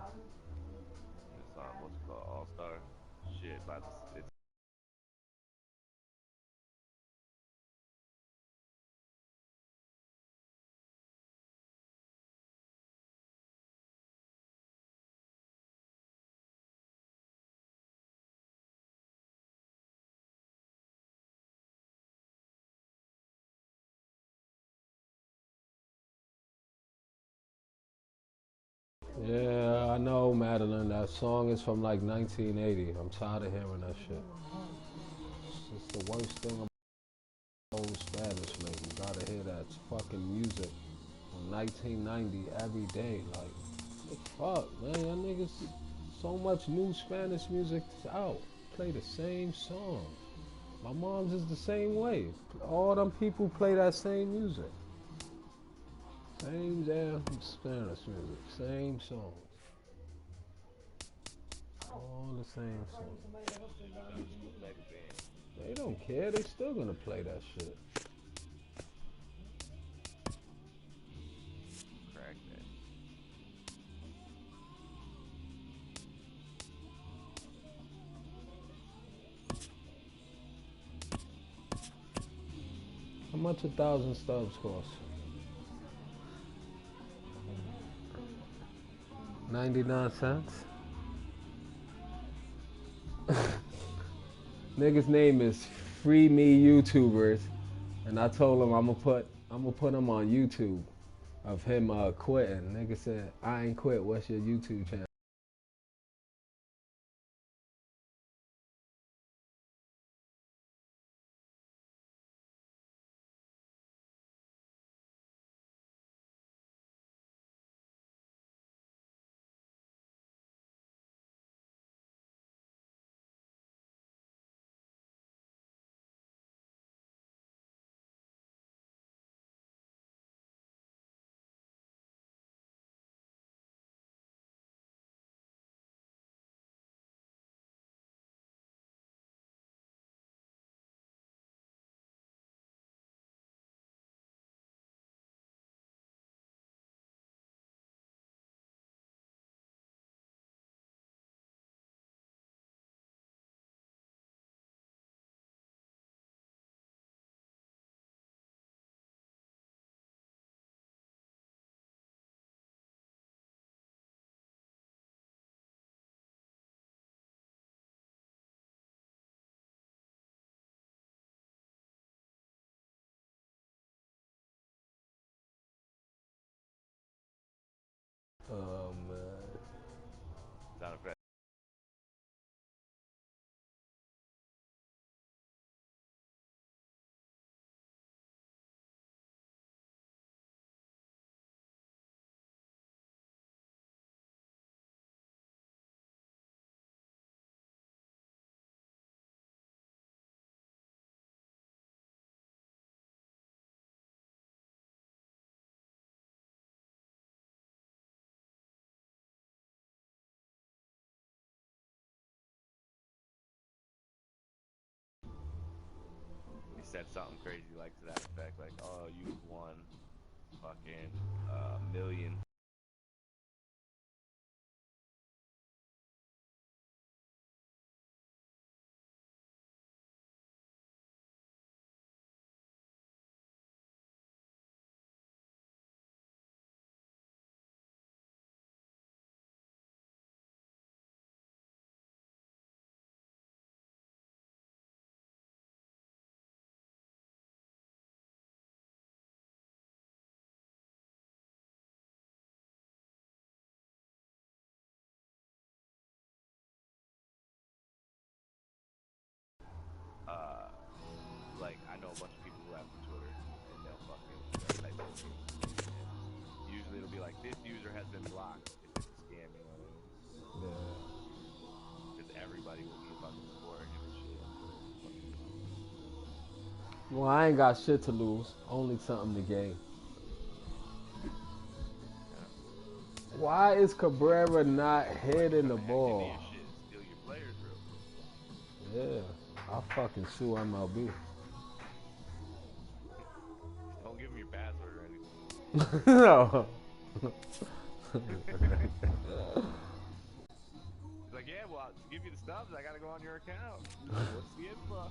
It's on what's it called, All Star. Shit, about to, it's Yeah, I know, Madeline. That song is from like 1980. I'm tired of hearing that shit. It's the worst thing about old Spanish, man. You gotta hear that fucking music from 1990 every day. Like, what the fuck, man? Y'all niggas, so much new Spanish music out. Play the same song. My mom's is the same way. All them people play that same music. Same damn Spanish music. Same song. All the same songs. shout out to a mega band. They don't care. They still gonna play that shit. Crack that. How much 1,000 stubs cost? 99 cents. Nigga's name is Free Me YouTubers, and I told him I'm gonna put him on YouTube of him quitting. Nigga said, I ain't quit. What's your YouTube channel? something crazy like to that effect, like, oh, you've won fucking million. Like, I know a bunch of people who have Twitter, and they'll fucking type in things. And usually it'll be like, this user has been blocked if it's a scam, you know what I mean? Yeah. Because everybody will be fucking reporting him and shit on Twitter. Well, I ain't got shit to lose, only something to gain. Yeah. Why is Cabrera not hitting the Hack into ball? your shit and steal your players real quick. Yeah, I fucking sue MLB. Don't give them your password or anything. No. He's like, yeah, well, to give you the stubs, I gotta go on your account. What's the info?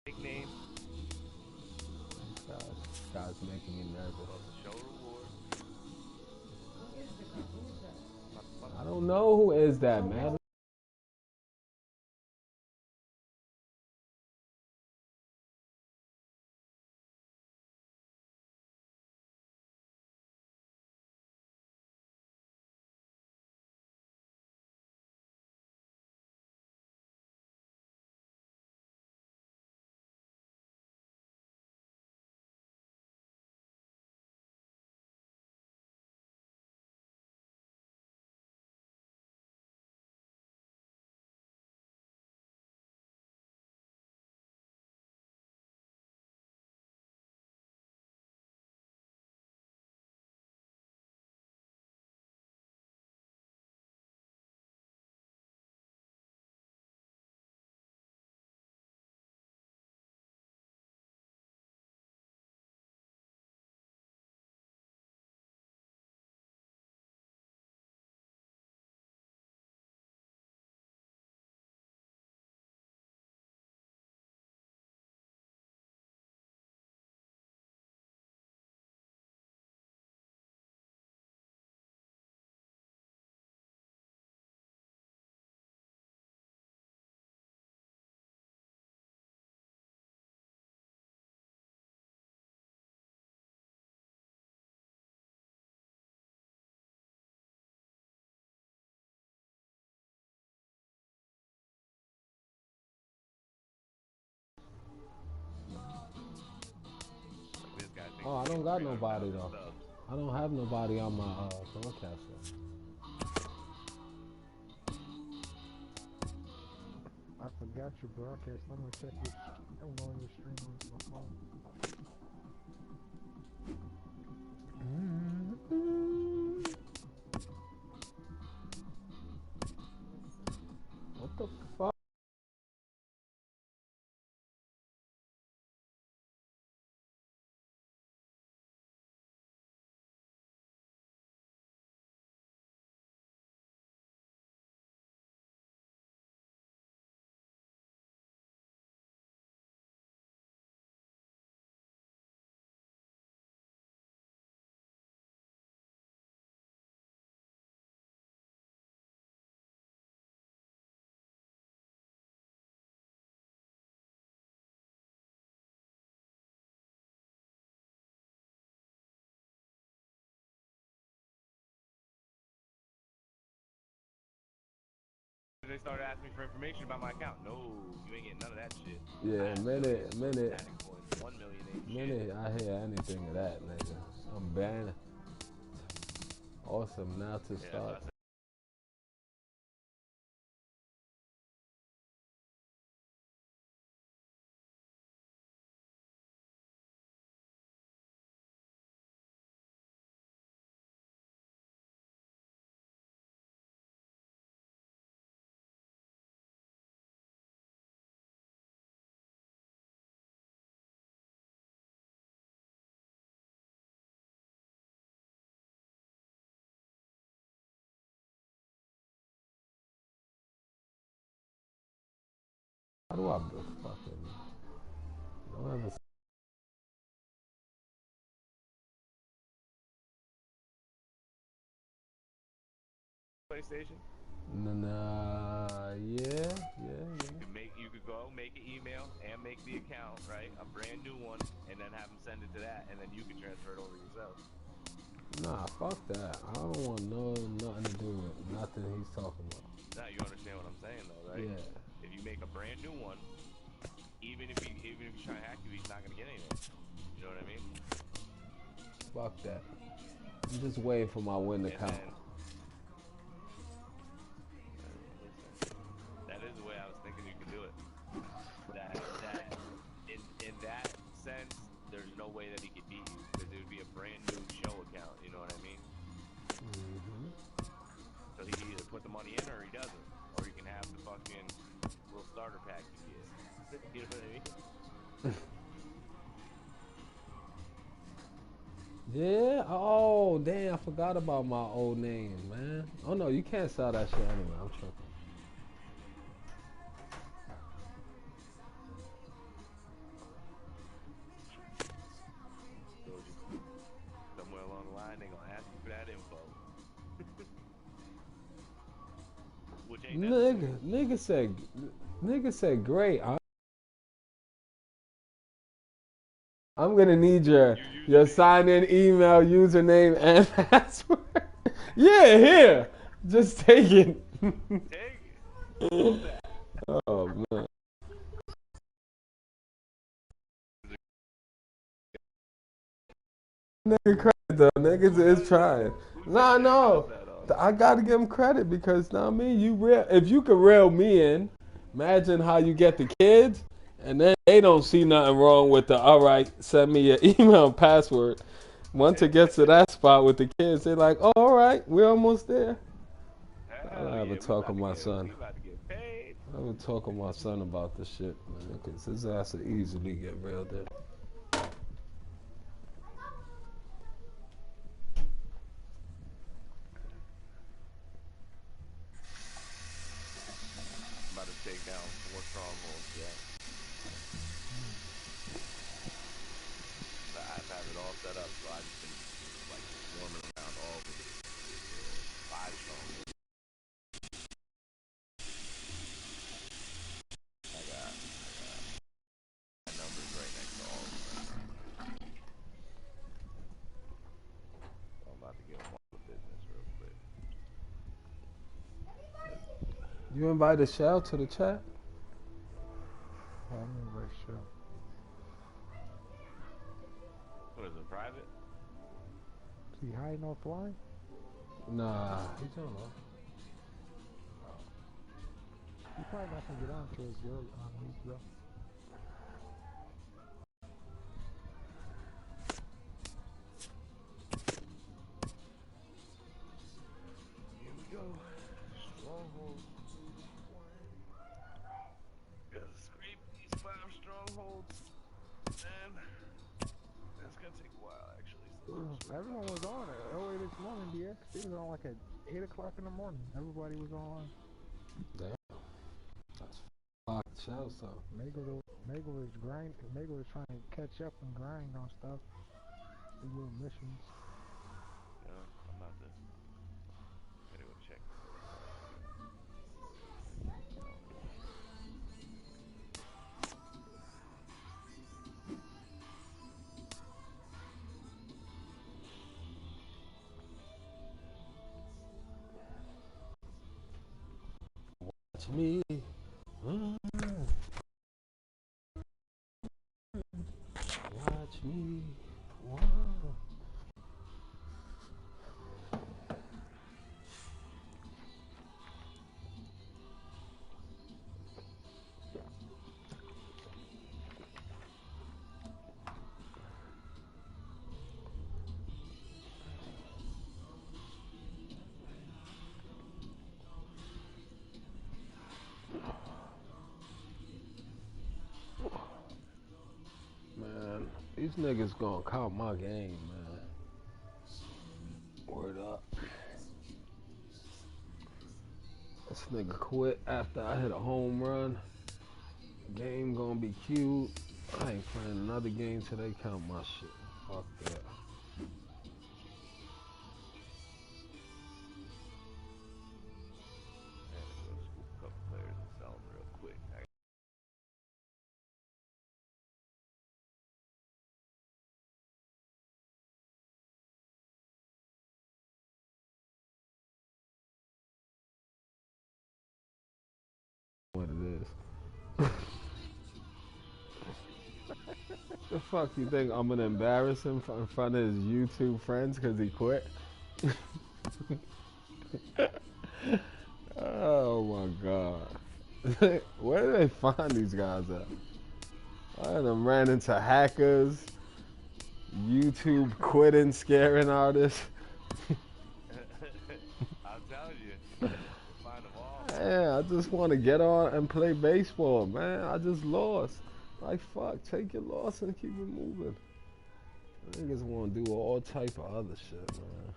Nickname. Guy's making me nervous. Well, the show reward. I don't know who is that, man. This guy thinks Oh, I he's don't getting got nobody 300,000 though. stubs. I don't have nobody on my broadcaster. I forgot your broadcast. I'm gonna check your. I'm going your stream on my phone. What the fuck? they started asking me for information about my account. No, you ain't getting none of that shit. Yeah, minute. Coins, 1 million ain't shit. I hear anything of that, nigga. I'm banning. Awesome. Now to start. How do I fucking don't ever PlayStation? Nah, yeah. You could go make an email and make the account, right? A brand new one, and then have them send it to that, and then you can transfer it over yourself. Nah, fuck that. I don't want nothing to do with nothing he's talking about. Now you understand what I'm saying, though, right? Yeah. If you make a brand new one, even if he's trying to hack you, he's not gonna get anything. You know what I mean? Fuck that. I'm just waiting for my win account. That is the way I was thinking you could do it. That in that sense, there's no way that he could beat you because it would be a brand new show account. You know what I mean? Mm-hmm. So he can either put the money in or he doesn't, or he can have the fucking little starter pack you get. You know what I mean? Yeah. Oh, damn. I forgot about my old name, man. Oh, no. You can't sell that shit anyway. I'm tripping. Somewhere along the line, they gonna ask you for that info. Which ain't Nigga said, great. I'm gonna need your sign-in email, username, and password. Yeah, here. Just take it. Take it. Oh man. Nigga credit though. Niggas is trying. Nah, no. I gotta give him credit because now me, if you could reel me in, imagine how you get the kids, and then they don't see nothing wrong with the all right, send me your email and password. Once it gets to that spot with the kids, they're like, oh, all right, we're almost there. I'll have a talk with my son. I will talk with my son about this shit, man, because his ass will easily get reeled in. I'm about to take down 4 strongholds, yeah. I have it all set up, so I've just been like swarming around all the 5 strongholds. I got my numbers right next to all of them right now. So I'm about to get them all the business real quick. You invited Shell to the chat? I'm in right show. What is it, private? Is he hiding offline? Nah, he don't know. He probably not gonna get on until his girl needs to go. Here we go. Stronghold. Gotta scrape these 5 strongholds. And that's gonna take a while, actually. So Everyone was on it early this morning, DX. It was on like at 8 o'clock in the morning. Everybody was on. Damn. That's fucked Shell stuff. Mega was trying to catch up and grind on stuff. Do little missions. yeah, I'm about to. Gotta go check this other part. Watch me. Watch me. Man, these niggas gonna count my game, man. Word up. This nigga quit after I hit a home run. Game gonna be cute. I ain't playing another game till they count my shit. Fuck that. A couple players and sell them real quick. What it is. The fuck you think I'm gonna embarrass him in front of his YouTube friends because he quit? Oh my god. Where do they find these guys at? I done ran into hackers, YouTube quitting, scaring artists. I'm telling you, we'll find them all. Yeah, I just want to get on and play baseball, man. I just lost. Like, fuck, take your loss and keep it moving. Niggas want to do all type of other shit, man.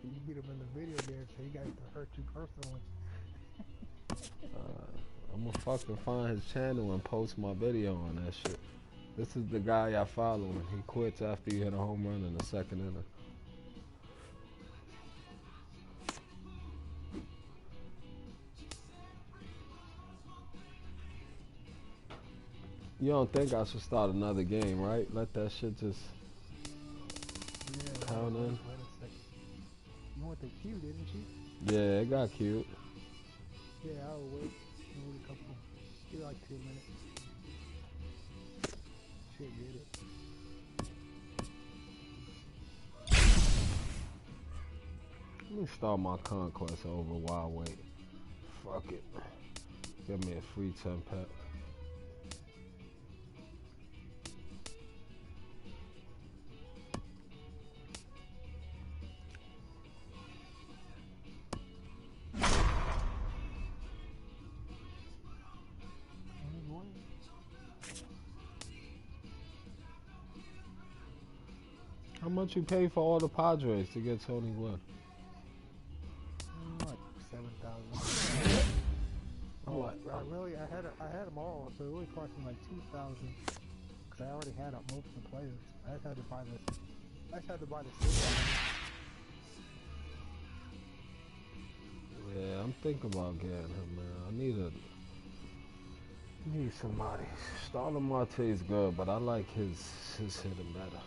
You beat him in the video game, so he got to hurt you personally. I'm gonna fucking find his channel and post my video on that shit. This is the guy I follow, and he quits after he hit a home run in the second inning. You don't think I should start another game, right? Let that shit just count in. Wait a second. You want the cue, didn't you? Yeah, it got cute. Yeah, I'll wait. Maybe a couple. Give it like 2 minutes. Shit, get it. Let me start my conquest over while I wait. Fuck it. Give me a free 10 pack. How much you pay for all the Padres to get Tony Gwynn? Like 7,000. What? I had them all, so it really cost me like 2,000. Cause I already had most of the players. I just had to buy the system. Yeah, I'm thinking about getting him, man. I need somebody. Starling Marte's good, but I like his hitting better.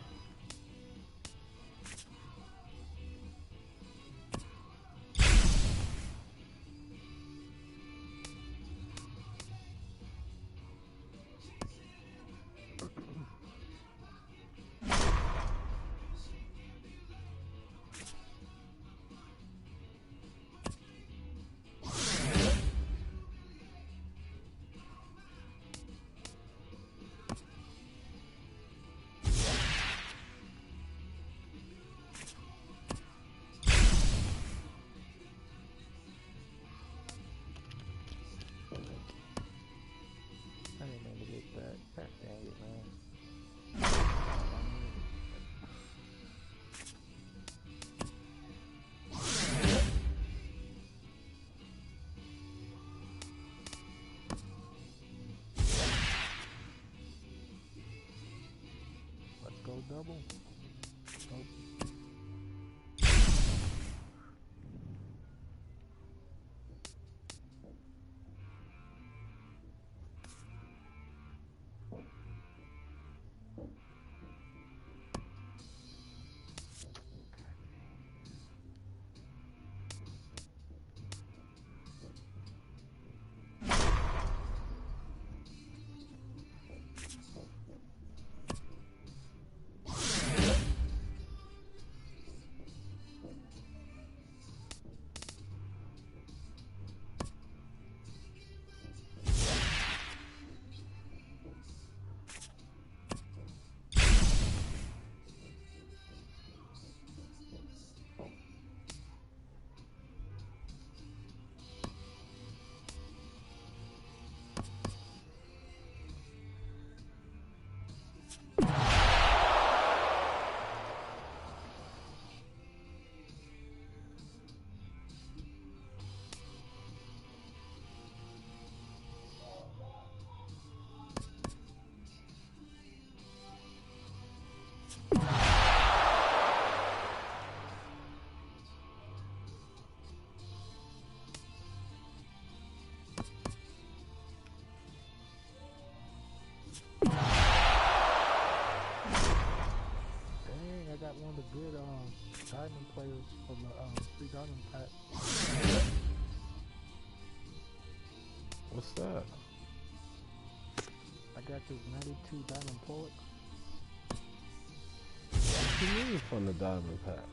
Double. good diamond players from the free diamond pack. What's that? I got this 92 diamond port. What you mean from the diamond pack?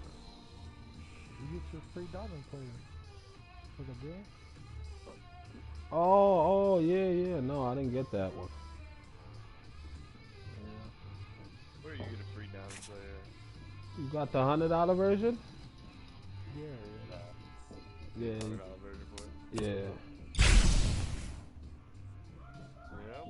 You get your free diamond players for the game. Oh, yeah. No, I didn't get that one. Yeah. Where you get a free diamond player? You got the $100 version? Yeah. Yeah. $100 version for it. Yeah. Yep. Count me out.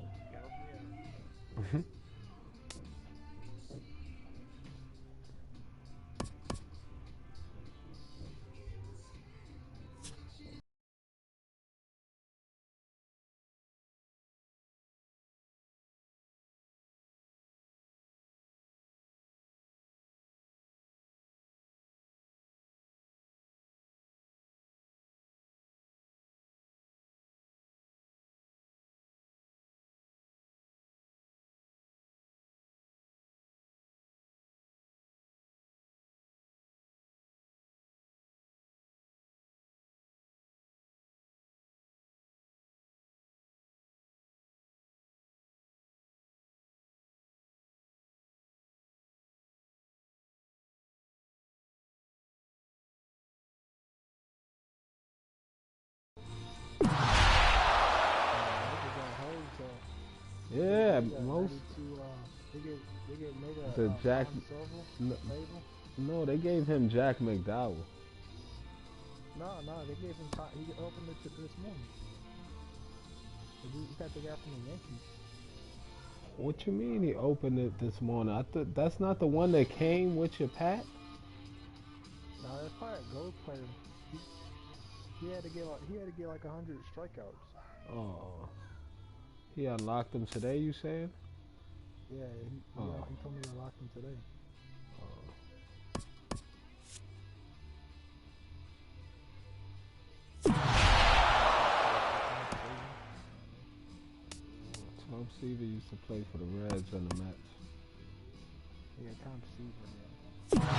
Yeah, most. They get made a The Jack. Silver label. No, they gave him Jack McDowell. No, they gave him. He opened it this morning. He got the guy from the Yankees. What you mean he opened it this morning? I thought that's not the one that came with your pack. No, that's probably a gold player. He had to get like 100 strikeouts. Oh, he unlocked them today. You saying? Yeah, he told me to unlock them today. Tom Seaver used to play for the Reds and the Mets. Yeah, Tom Seaver. Yeah.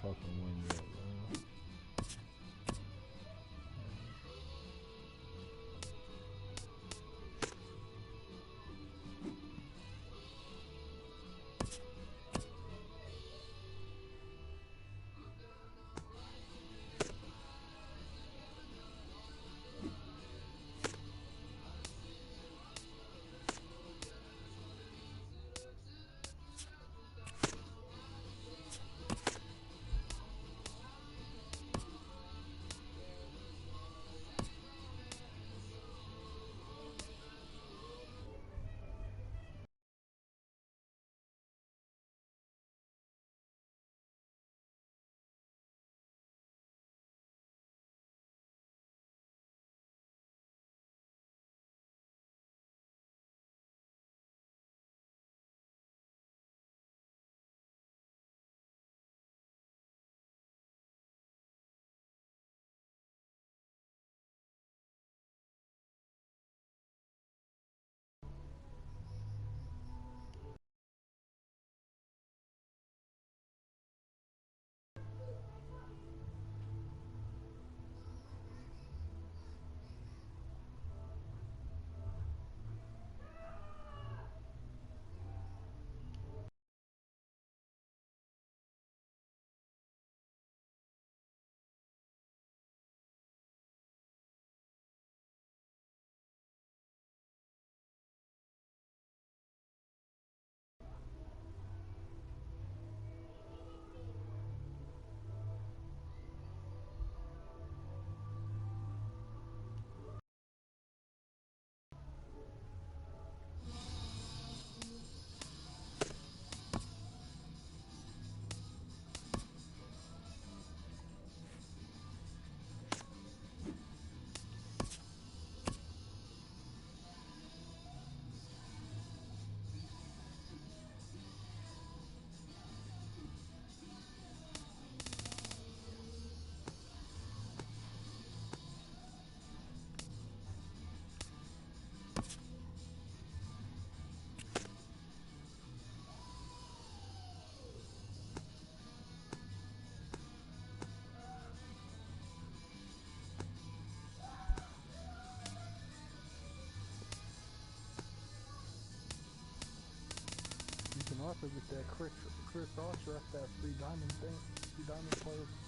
fucking win yet, man. You can also get that Chris Archer at that free diamond thing, free diamond player